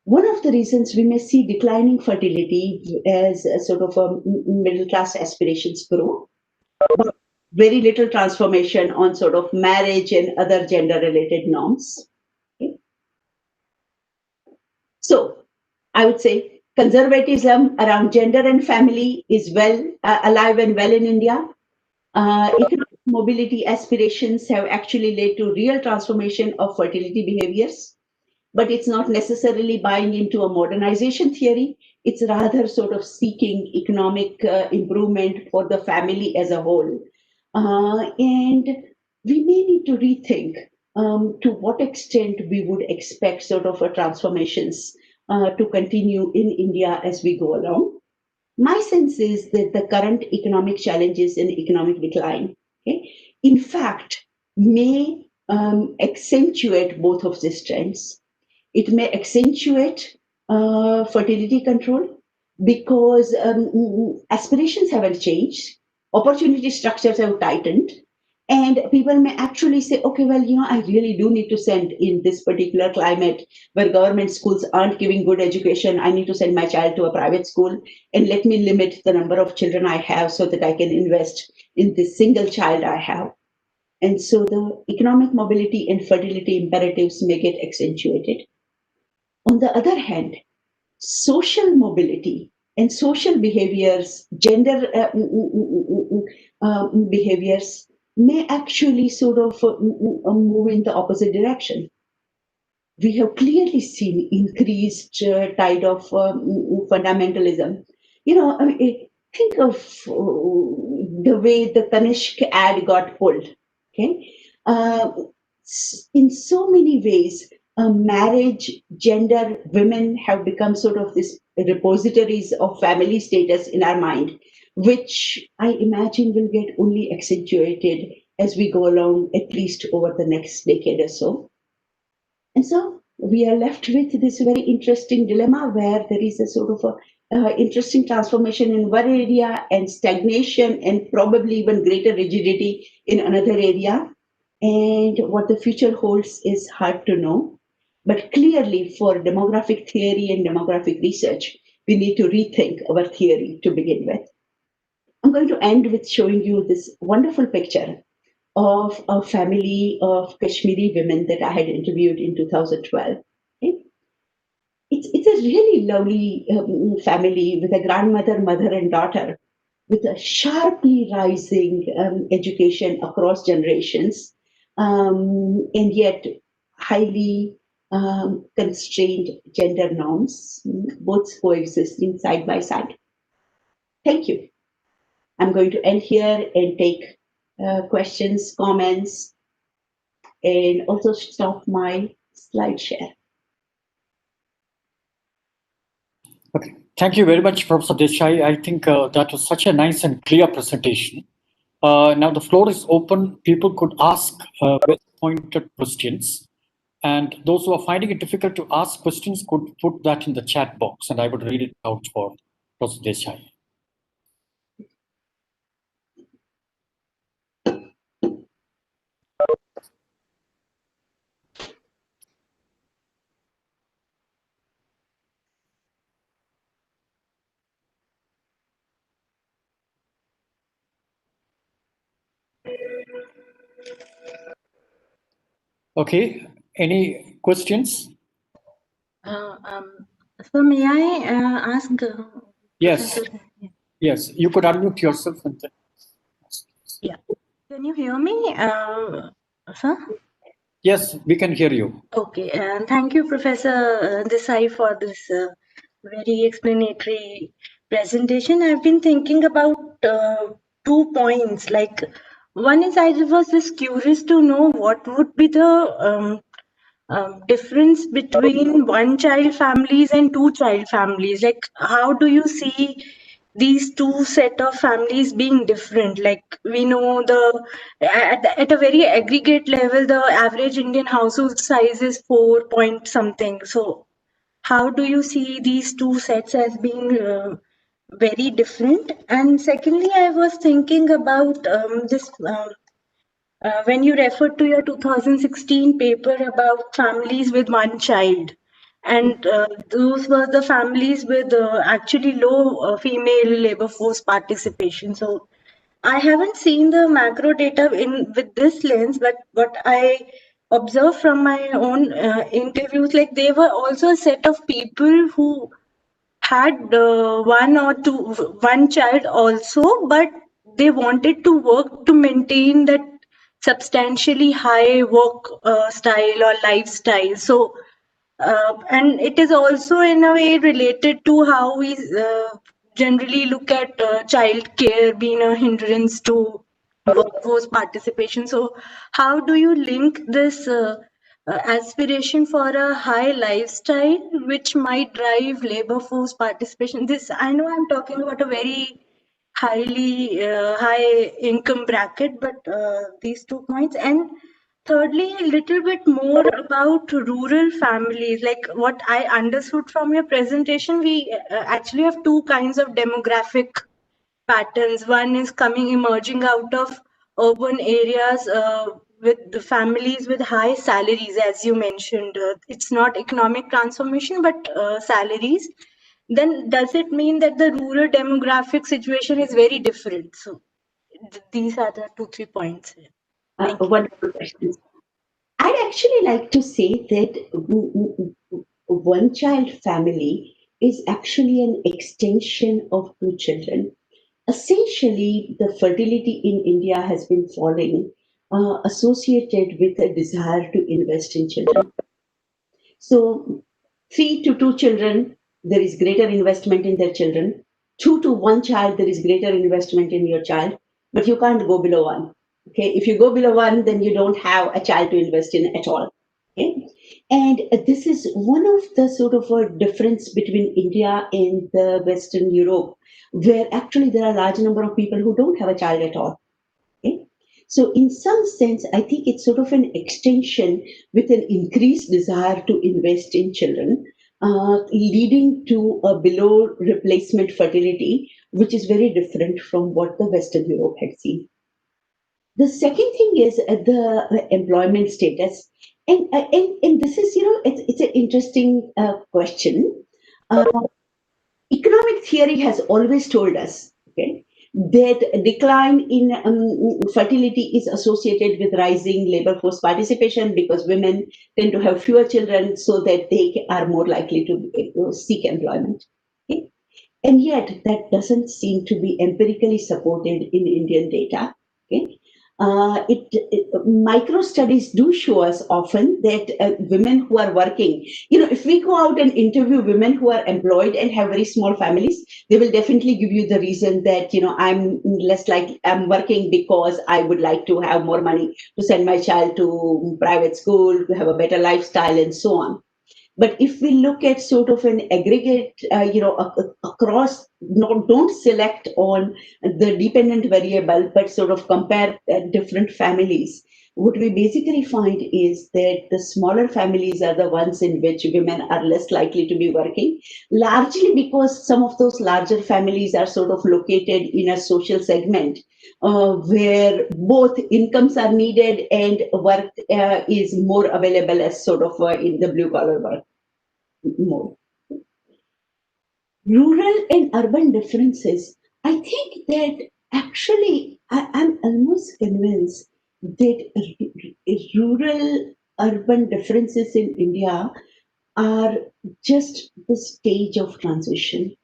One of the reasons we may see declining fertility as a sort of a middle class aspirations grow, but very little transformation on sort of marriage and other gender related norms. Okay? So I would say conservatism around gender and family is alive and well in India. Economic mobility aspirations have actually led to real transformation of fertility behaviors, but it's not necessarily buying into a modernization theory. It's rather sort of seeking economic improvement for the family as a whole. And we may need to rethink to what extent we would expect sort of a transformations to continue in India as we go along. My sense is that the current economic challenges and economic decline, okay, in fact, may accentuate both of these trends. It may accentuate fertility control because aspirations haven't changed. opportunity structures have tightened, and people may actually say, okay, well, I really do need to send in this particular climate where government schools aren't giving good education. I need to send my child to a private school, and let me limit the number of children I have so that I can invest in this single child I have. And so the economic mobility and fertility imperatives may get accentuated. On the other hand, social mobility and social behaviors, gender behaviors may actually sort of move in the opposite direction. We have clearly seen increased tide of fundamentalism. I mean, think of the way the Tanishq ad got pulled. Okay, in so many ways, marriage, gender, women have become sort of this repositories of family status in our mind, which I imagine will get only accentuated as we go along, at least over the next decade or so. And so we are left with this very interesting dilemma where there is a sort of a interesting transformation in one area and stagnation and probably even greater rigidity in another area. And what the future holds is hard to know. But clearly, for demographic theory and demographic research, we need to rethink our theory to begin with. I'm going to end with showing you this wonderful picture of a family of Kashmiri women that I had interviewed in 2012. Okay? It's a really lovely family with a grandmother, mother, and daughter with a sharply rising education across generations, and yet highly constrained gender norms, both coexisting side by side. Thank you. I'm going to end here and take questions, comments, and also stop my slide share. Okay. Thank you very much, Professor Desai. I think that was such a nice and clear presentation. Now the floor is open. People could ask pointed questions. And those who are finding it difficult to ask questions could put that in the chat box, and I would read it out for Professor Desai. Okay, any questions? So may I ask? Yes. Professor? Yes, you could unmute yourself. And Yeah. Can you hear me, sir? yes, we can hear you. Okay. Thank you, Professor Desai, for this very explanatory presentation. I've been thinking about 2 points. Like, one is I was just curious to know what would be the difference between one child families and two child families. Like, how do you see these two set of families being different? Like, we know at a very aggregate level, the average Indian household size is 4 point something. So how do you see these two sets as being very different? And secondly, I was thinking about this when you referred to your 2016 paper about families with one child, and those were the families with actually low female labor force participation. So I haven't seen the macro data in with this lens, but what I observed from my own interviews, like they were also a set of people who had one child also, but they wanted to work to maintain that substantially high work style or lifestyle. So and it is also in a way related to how we generally look at child care being a hindrance to workforce participation. So how do you link this aspiration for a high lifestyle which might drive labor force participation? This, I know I'm talking about a very highly high income bracket, but these 2 points. And thirdly, a little bit more about rural families. Like what I understood from your presentation, we actually have two kinds of demographic patterns. One is emerging out of urban areas with the families with high salaries, as you mentioned. It's not economic transformation, but salaries. Then does it mean that the rural demographic situation is very different? So these are the 2-3 points. Thank you. Wonderful questions. I'd actually like to say that one child family is actually an extension of two children. Essentially, the fertility in India has been falling, associated with a desire to invest in children. So, 3 to 2 children, there is greater investment in their children. 2 to 1 child, there is greater investment in your child, but you can't go below one. Okay, if you go below one, then you don't have a child to invest in at all. Okay, and this is one of the sort of a difference between India and the Western Europe, where actually there are a large number of people who don't have a child at all. Okay? So, in some sense, I think it's sort of an extension with an increased desire to invest in children, leading to a below replacement fertility, which is very different from what the Western Europe had seen. The second thing is the employment status. And this is, it's an interesting question. Economic theory has always told us, okay, that a decline in fertility is associated with rising labor force participation because women tend to have fewer children so that they are more likely to seek employment. Okay? And yet, that doesn't seem to be empirically supported in Indian data. Okay? Micro studies do show us often that women who are working, if we go out and interview women who are employed and have very small families, they will definitely give you the reason that, I'm less like I'm working because I would like to have more money to send my child to private school, to have a better lifestyle and so on. But if we look at sort of an aggregate, across, don't select on the dependent variable, but sort of compare different families, what we basically find is that the smaller families are the ones in which women are less likely to be working, largely because some of those larger families are sort of located in a social segment where both incomes are needed and work is more available as sort of in the blue collar work more. Rural and urban differences. I think that actually I'm almost convinced that rural urban differences in India are just the stage of transition.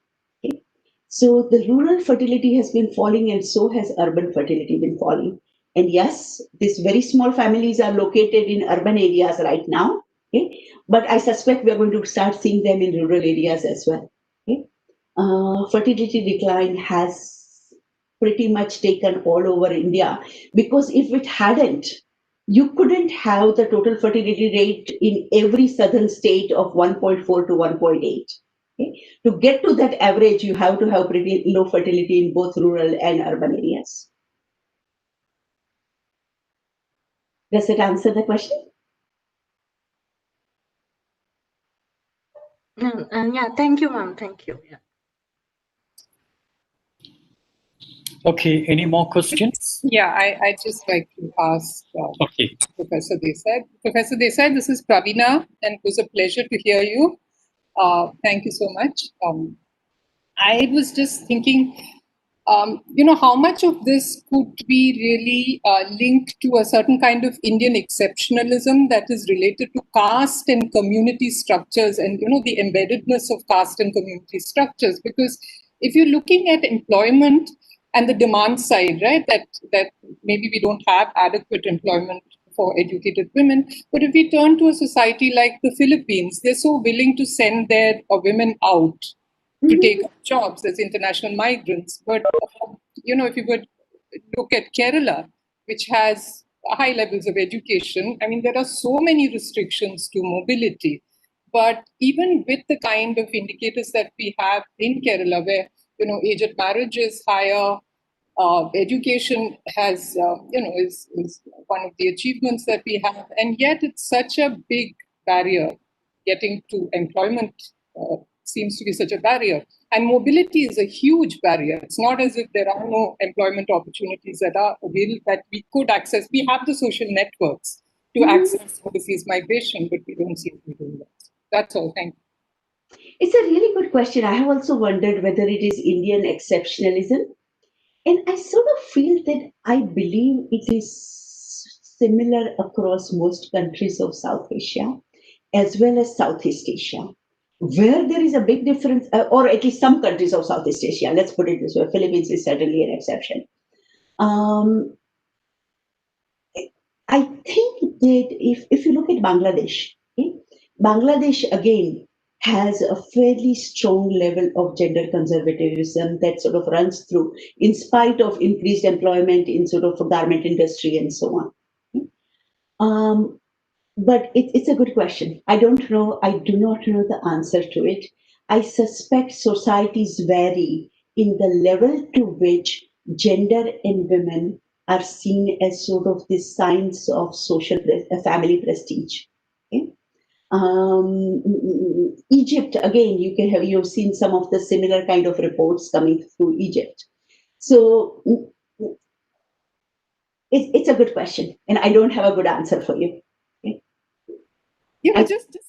Okay? So the rural fertility has been falling and so has urban fertility been falling. And yes, these very small families are located in urban areas right now. Okay? But I suspect we are going to start seeing them in rural areas as well. Okay? Fertility decline has pretty much taken all over India because if it hadn't, you couldn't have the total fertility rate in every southern state of 1.4 to 1.8. Okay? To get to that average, you have to have pretty low fertility in both rural and urban areas. Does it answer the question? Yeah, thank you, ma'am. Thank you. Yeah. Okay, any more questions? Yeah, I just like to ask Okay. Professor Desai. Professor Desai, this is Pravina, and it was a pleasure to hear you. Thank you so much. I was just thinking, how much of this could be really linked to a certain kind of Indian exceptionalism that is related to caste and community structures and, the embeddedness of caste and community structures. Because if you're looking at employment and the demand side, right, that maybe we don't have adequate employment for educated women. But if we turn to a society like the Philippines, they're so willing to send their women out to take up jobs as international migrants. But, if you would look at Kerala, which has high levels of education, I mean, there are so many restrictions to mobility. But even with the kind of indicators that we have in Kerala, where, age of marriage is higher, education has, is one of the achievements that we have. And yet it's such a big barrier getting to employment seems to be such a barrier. And mobility is a huge barrier. It's not as if there are no employment opportunities that are available that we could access. We have the social networks to access overseas migration, but we don't seem to be doing that. That's all. Thank you. It's a really good question. I have also wondered whether it is Indian exceptionalism. And I sort of feel that I believe it is similar across most countries of South Asia, as well as Southeast Asia. Where there is a big difference, or at least some countries of Southeast Asia, let's put it this way, Philippines is certainly an exception. I think that if you look at Bangladesh, okay, Bangladesh again has a fairly strong level of gender conservatism that sort of runs through, in spite of increased employment in sort of garment industry and so on. But it's a good question. I don't know. I do not know the answer to it. I suspect societies vary in the level to which gender and women are seen as sort of these signs of social family prestige. Okay? Egypt, again, you've seen some of the similar kind of reports coming through Egypt. So it's a good question, and I don't have a good answer for you. Okay? Yeah, just to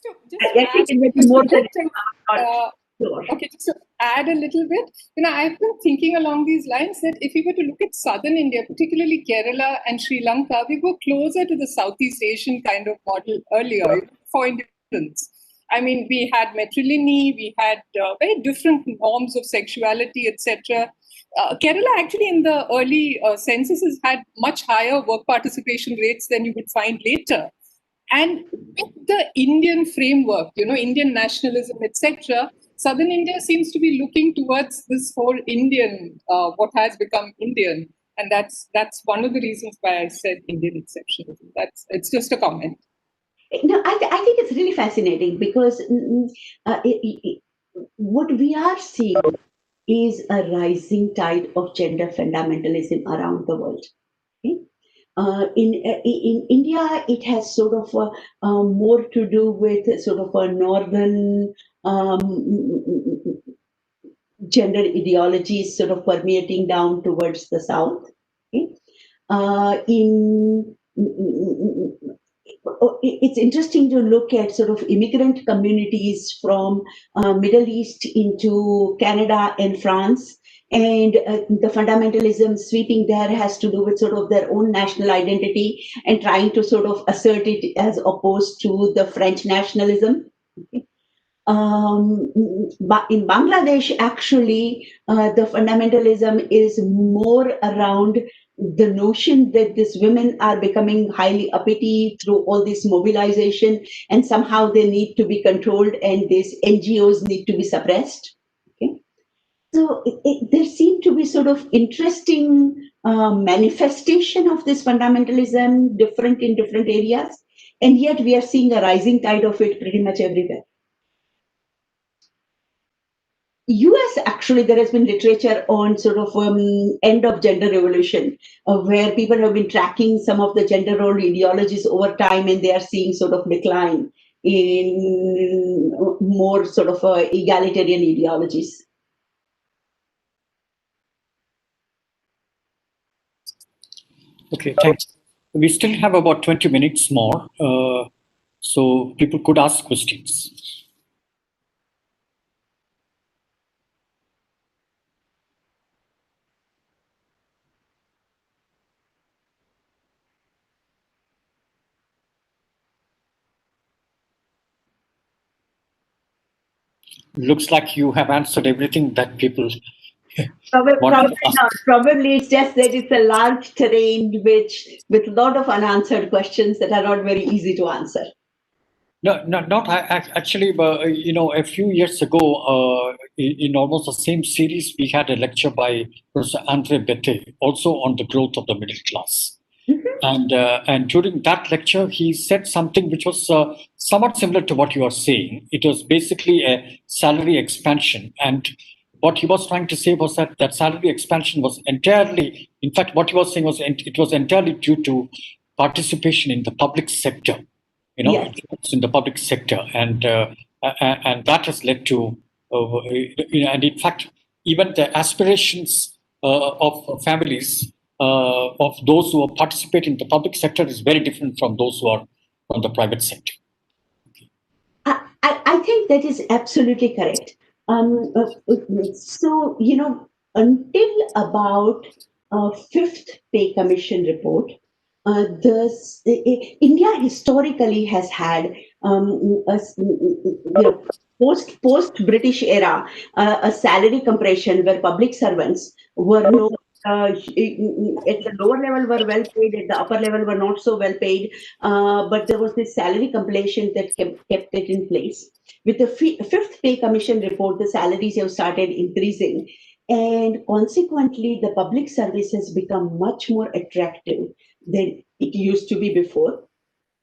add a little bit, I've been thinking along these lines that if you were to look at southern India, particularly Kerala and Sri Lanka, we were closer to the Southeast Asian kind of model earlier for independence. I mean, we had matrilineal, we had very different norms of sexuality, etc. Kerala actually in the early censuses had much higher work participation rates than you would find later. And with the Indian framework, Indian nationalism, etc., Southern India seems to be looking towards this whole Indian, what has become Indian. And that's one of the reasons why I said Indian exceptionalism. It's just a comment. No, I think it's really fascinating because what we are seeing is a rising tide of gender fundamentalism around the world. Okay? In India, it has sort of more to do with sort of a northern gender ideologies sort of permeating down towards the south. Okay? It's interesting to look at sort of immigrant communities from Middle East into Canada and France. And the fundamentalism sweeping there has to do with sort of their own national identity and trying to sort of assert it as opposed to the French nationalism. Okay. But in Bangladesh, actually, the fundamentalism is more around the notion that these women are becoming highly uppity through all this mobilization, and somehow they need to be controlled, and these NGOs need to be suppressed. Okay? So there seem to be sort of interesting manifestation of this fundamentalism, different in different areas, and yet we are seeing a rising tide of it pretty much everywhere. US, actually, there has been literature on sort of end of gender revolution, where people have been tracking some of the gender role ideologies over time, and they are seeing sort of decline in more sort of egalitarian ideologies. Okay, thanks. We still have about 20 minutes more, so people could ask questions. Looks like you have answered everything that people Probably it's just that it's a large terrain with a lot of unanswered questions that are not very easy to answer. No, not actually. A few years ago, in almost the same series, we had a lecture by Professor Andre Bette, also on the growth of the middle class. And during that lecture, he said something which was somewhat similar to what you are saying. It was basically a salary expansion. And what he was trying to say was that salary expansion was entirely, in fact, what he was saying was it was entirely due to participation in the public sector, Yes. in the public sector. And that has led to And in fact, even the aspirations of families of those who participate in the public sector is very different from those who are from the private sector. I think that is absolutely correct. So, until about fifth pay commission report, India historically has had post British era a salary compression where public servants were no at the lower level were well paid, at the upper level were not so well paid, but there was this salary compilation that kept it in place. With the fifth pay commission report, the salaries have started increasing, and consequently, the public service has become much more attractive than it used to be before.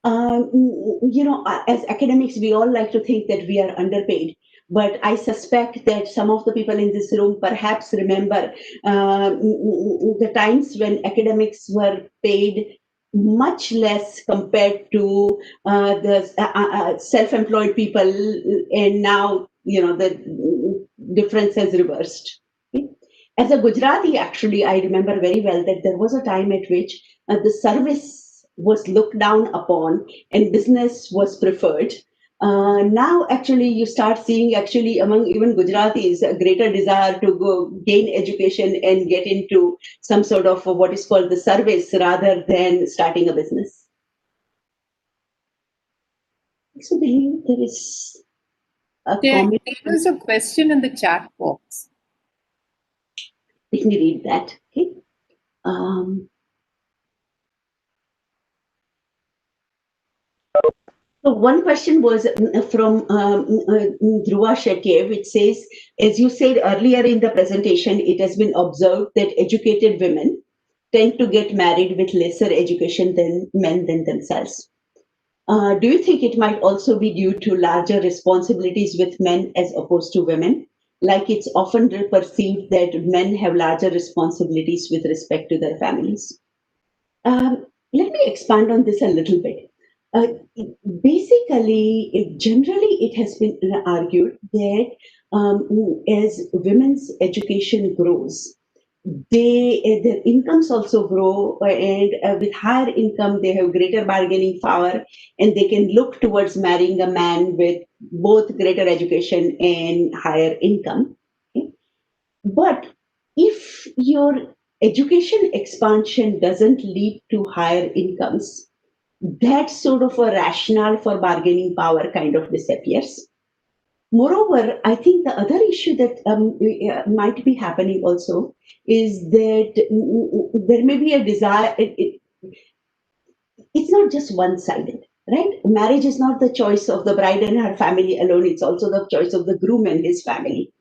As academics, we all like to think that we are underpaid. But I suspect that some of the people in this room perhaps remember the times when academics were paid much less compared to the self-employed people, and now the difference has reversed. Okay? As a Gujarati, actually, I remember very well that there was a time at which the service was looked down upon and business was preferred. Now, actually, you start seeing actually among even Gujaratis a greater desire to go gain education and get into some sort of what is called the service rather than starting a business. So there is a comment. There is a question in the chat box. Let me read that. Okay. So one question was from Dhruva Shetye, which says, as you said earlier in the presentation, it has been observed that educated women tend to get married with lesser education than men than themselves. Do you think it might also be due to larger responsibilities with men as opposed to women? Like it's often perceived that men have larger responsibilities with respect to their families. Let me expand on this a little bit. Basically, generally, it has been argued that as women's education grows, their incomes also grow, and with higher income, they have greater bargaining power, and they can look towards marrying a man with both greater education and higher income. Okay? But if your education expansion doesn't lead to higher incomes, that sort of a rationale for bargaining power kind of disappears. Moreover, I think the other issue that might be happening also is that there may be a desire. It's not just one-sided, right? Marriage is not the choice of the bride and her family alone. It's also the choice of the groom and his family.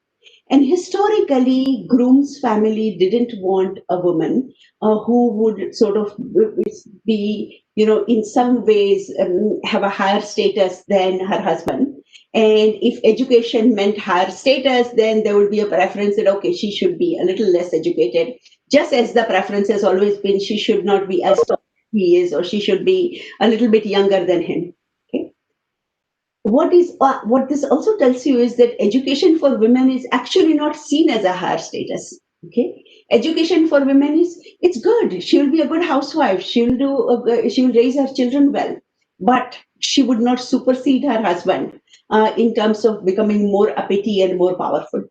And historically, groom's family didn't want a woman who would sort of be, in some ways have a higher status than her husband. And if education meant higher status, then there would be a preference that, okay, she should be a little less educated, just as the preference has always been she should not be as tall as he is, or she should be a little bit younger than him. What this also tells you is that education for women is actually not seen as a higher status. Okay, education for women it's good. She will be a good housewife. She will raise her children well, but she would not supersede her husband in terms of becoming more uppity and more powerful.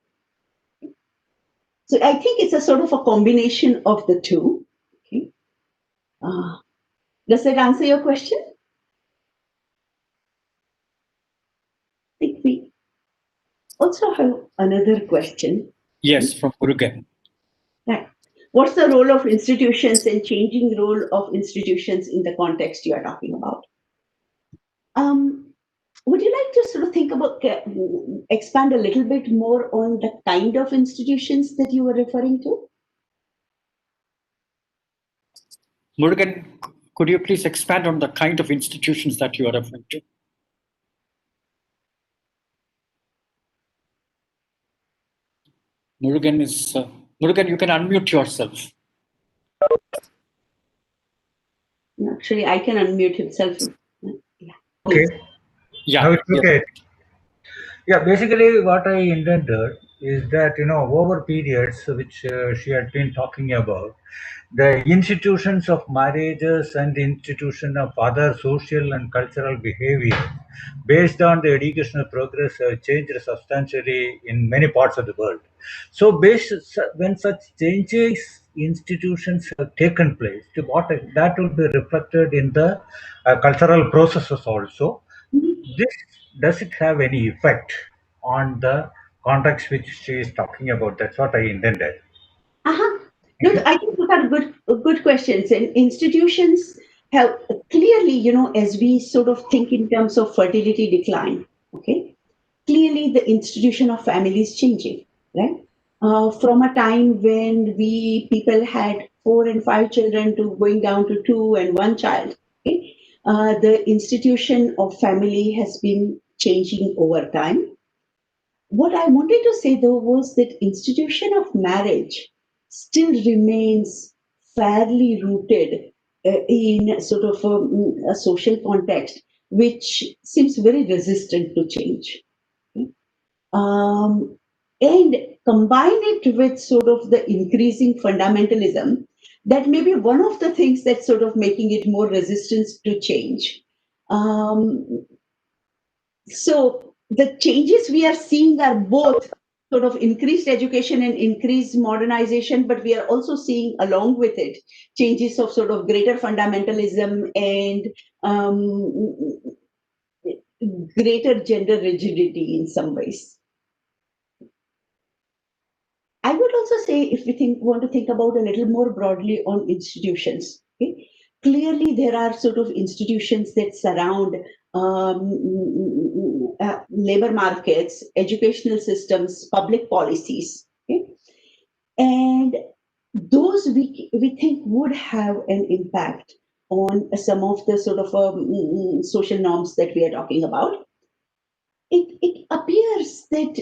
So I think it's a sort of a combination of the two. Okay, does that answer your question? I think we also have another question. Yes, from Murugan. Right. What's the role of institutions and changing role of institutions in the context you are talking about? Would you like to sort of think about, expand a little bit more on the kind of institutions that you were referring to? Murugan, could you please expand on the kind of institutions that you are referring to? Murugan, you can unmute yourself. Actually, I can unmute himself. Okay. Yeah. Now it's okay. Yeah, basically what I intended is that, over periods which she had been talking about, the institutions of marriages and the institution of other social and cultural behavior based on the educational progress have changed substantially in many parts of the world. So when such changes institutions have taken place, that will be reflected in the cultural processes also. This, does it have any effect on the context which she is talking about? That's what I intended. Uh-huh. No, I think those are good questions. And institutions have clearly, as we sort of think in terms of fertility decline, okay, clearly the institution of family is changing, right? From a time when people had 4 and 5 children to going down to 2 and 1 child, okay, the institution of family has been changing over time. What I wanted to say though was that institution of marriage still remains fairly rooted in sort of a social context, which seems very resistant to change. Um, and combine it with sort of the increasing fundamentalism, that may be one of the things that's sort of making it more resistant to change. Um, so the changes we are seeing are both sort of increased education and increased modernization, but we are also seeing along with it changes of sort of greater fundamentalism and greater gender rigidity in some ways. I would also say, if we want to think about a little more broadly on institutions, okay? Clearly there are sort of institutions that surround labor markets, educational systems, public policies, okay? And those we think would have an impact on some of the sort of social norms that we are talking about. It appears that,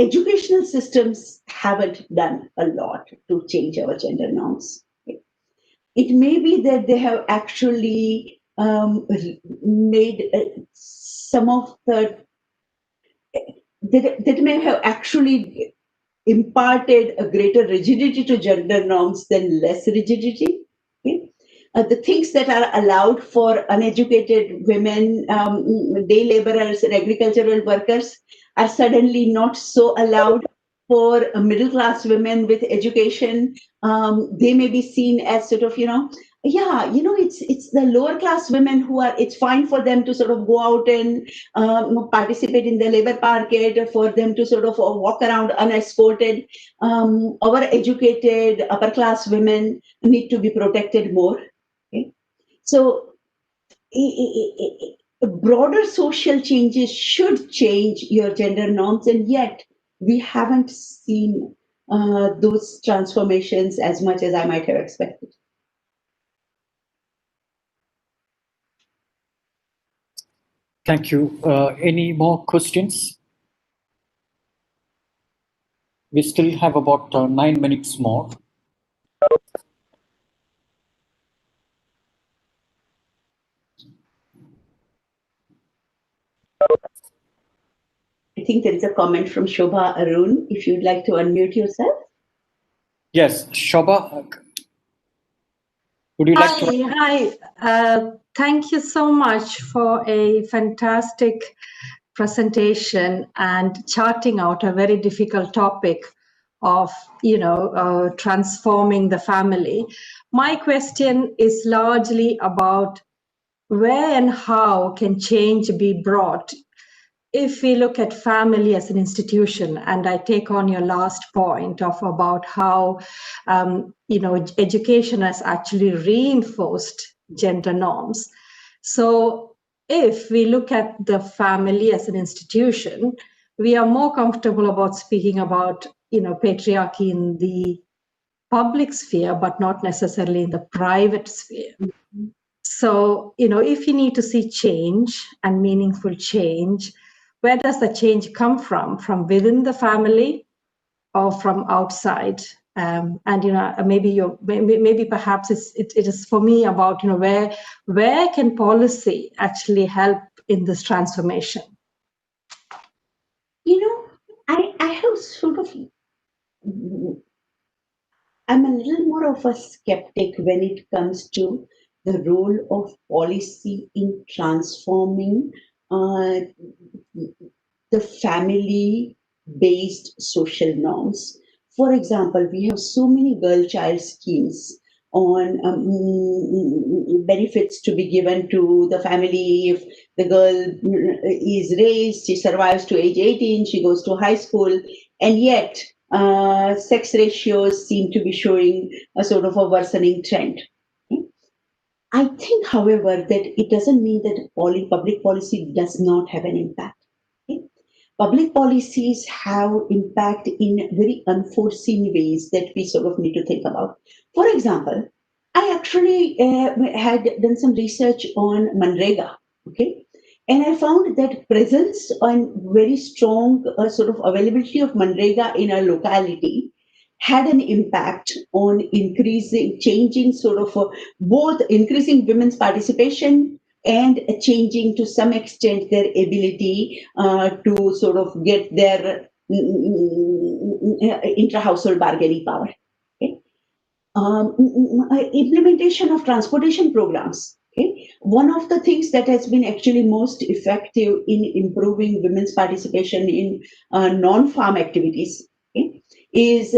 educational systems haven't done a lot to change our gender norms. It may be that they have actually made some of the, that may have actually imparted a greater rigidity to gender norms than less rigidity. Okay? The things that are allowed for uneducated women, day laborers, and agricultural workers are suddenly not so allowed for middle class women with education. They may be seen as sort of, it's the lower class women who are, it's fine for them to sort of go out and participate in the labor market, for them to sort of walk around unescorted. Our educated upper class women need to be protected more. Okay? So broader social changes should change your gender norms, and yet we haven't seen those transformations as much as I might have expected. Thank you. Any more questions? We still have about 9 minutes more. I think there is a comment from Shobha Arun. If you'd like to unmute yourself. Yes, Shobha, would you like to? Hi. Thank you so much for a fantastic presentation and charting out a very difficult topic of, transforming the family. My question is largely about where and how can change be brought if we look at family as an institution. And I take on your last point of about how, education has actually reinforced gender norms. So if we look at the family as an institution, we are more comfortable about speaking about, patriarchy in the public sphere, but not necessarily in the private sphere. So, if you need to see change and meaningful change, where does the change come from? From within the family or from outside? And maybe perhaps it is for me about where can policy actually help in this transformation? I have sort of, I'm a little more of a skeptic when it comes to the role of policy in transforming the family-based social norms. For example, we have so many girl child schemes on benefits to be given to the family if the girl is raised, she survives to age 18, she goes to high school, and yet sex ratios seem to be showing a sort of a worsening trend. I think, however, that it doesn't mean that public policy does not have an impact. Public policies have impact in very unforeseen ways that we sort of need to think about. For example, I actually had done some research on Manrega, okay? And I found that presence and very strong sort of availability of Manrega in a locality had an impact on changing sort of both increasing women's participation and changing to some extent their ability to sort of get their intra-household bargaining power. Okay? Implementation of transportation programs. Okay? One of the things that has been actually most effective in improving women's participation in non-farm activities, okay, is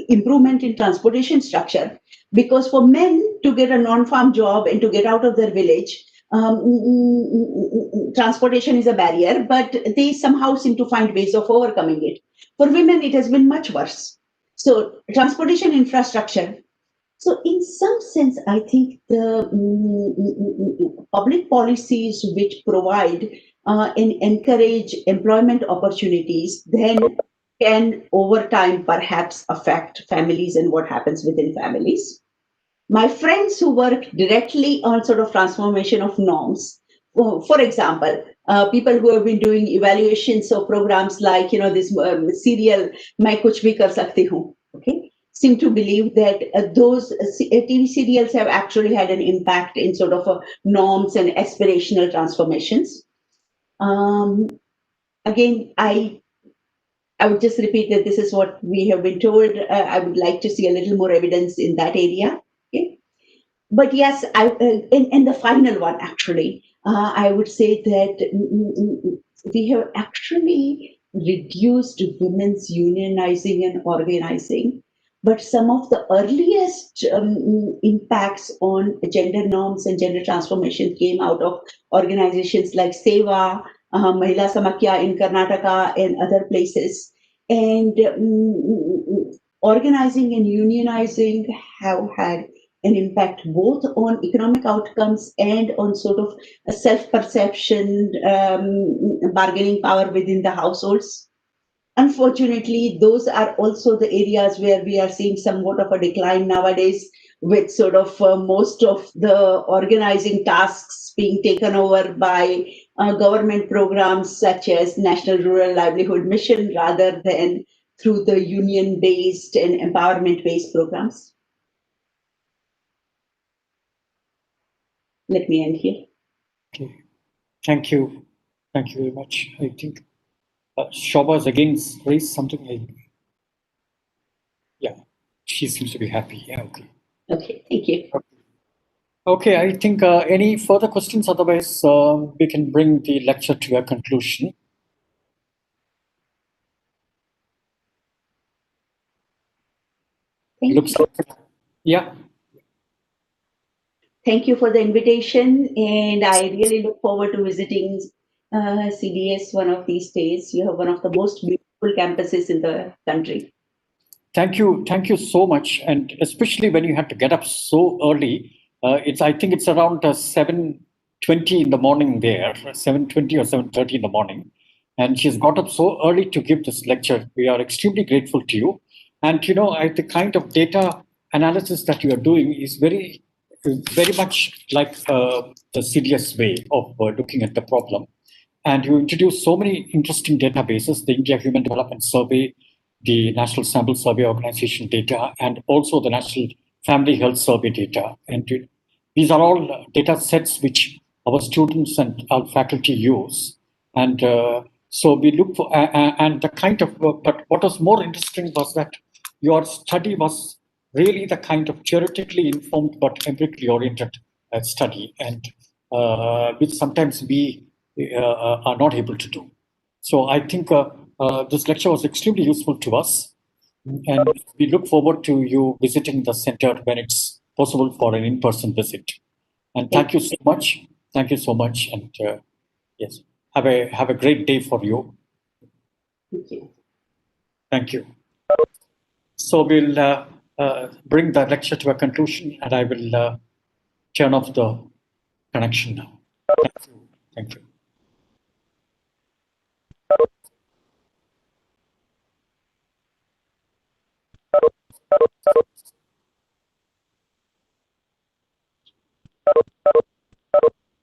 improvement in transportation structure. Because for men to get a non-farm job and to get out of their village, transportation is a barrier, but they somehow seem to find ways of overcoming it. For women, it has been much worse. So transportation infrastructure. So in some sense, I think the public policies which provide and encourage employment opportunities then can over time perhaps affect families and what happens within families. My friends who work directly on sort of transformation of norms, for example, people who have been doing evaluations of programs like, this serial, Main Kuch Bhi Kar Sakti Hu, okay, seem to believe that those TV serials have actually had an impact in sort of norms and aspirational transformations. Again, I would just repeat that this is what we have been told. I would like to see a little more evidence in that area. Okay? But yes, and the final one, actually, I would say that we have actually reduced women's unionizing and organizing. But some of the earliest impacts on gender norms and gender transformation came out of organizations like Seva, Mahila Samakya in Karnataka and other places. And organizing and unionizing have had an impact both on economic outcomes and on sort of a self-perception, bargaining power within the households. Unfortunately, those are also the areas where we are seeing somewhat of a decline nowadays, with sort of most of the organizing tasks being taken over by government programs such as National Rural Livelihood Mission rather than through the union-based and empowerment-based programs. Let me end here. Okay. Thank you. Thank you very much. I think Shobha has again raised something. Yeah, she seems to be happy. Yeah, okay. Okay, thank you. Okay, I think any further questions? Otherwise, we can bring the lecture to a conclusion. Thank you. Yeah. Thank you for the invitation, and I really look forward to visiting CDS one of these days. You have one of the most beautiful campuses in the country. Thank you so much, and especially when you had to get up so early. I think it's around 7:20 in the morning there, 7:20 or 7:30 in the morning, and she's got up so early to give this lecture. We are extremely grateful to you, and the kind of data analysis that you are doing is very much like the CDS way of looking at the problem. And you introduced so many interesting databases, the India Human Development Survey, the National Sample Survey Organization data, and also the National Family Health Survey data. And these are all data sets which our students and our faculty use. And so we look for, and the kind of, but what was more interesting was that your study was really the kind of theoretically informed but empirically oriented study, and which sometimes we are not able to do. So I think this lecture was extremely useful to us, and we look forward to you visiting the center when it's possible for an in-person visit. And thank you so much. Thank you so much. And yes, have a great day for you. Thank you. Thank you. So we'll bring the lecture to a conclusion, and I will turn off the connection now. Thank you. Thank you.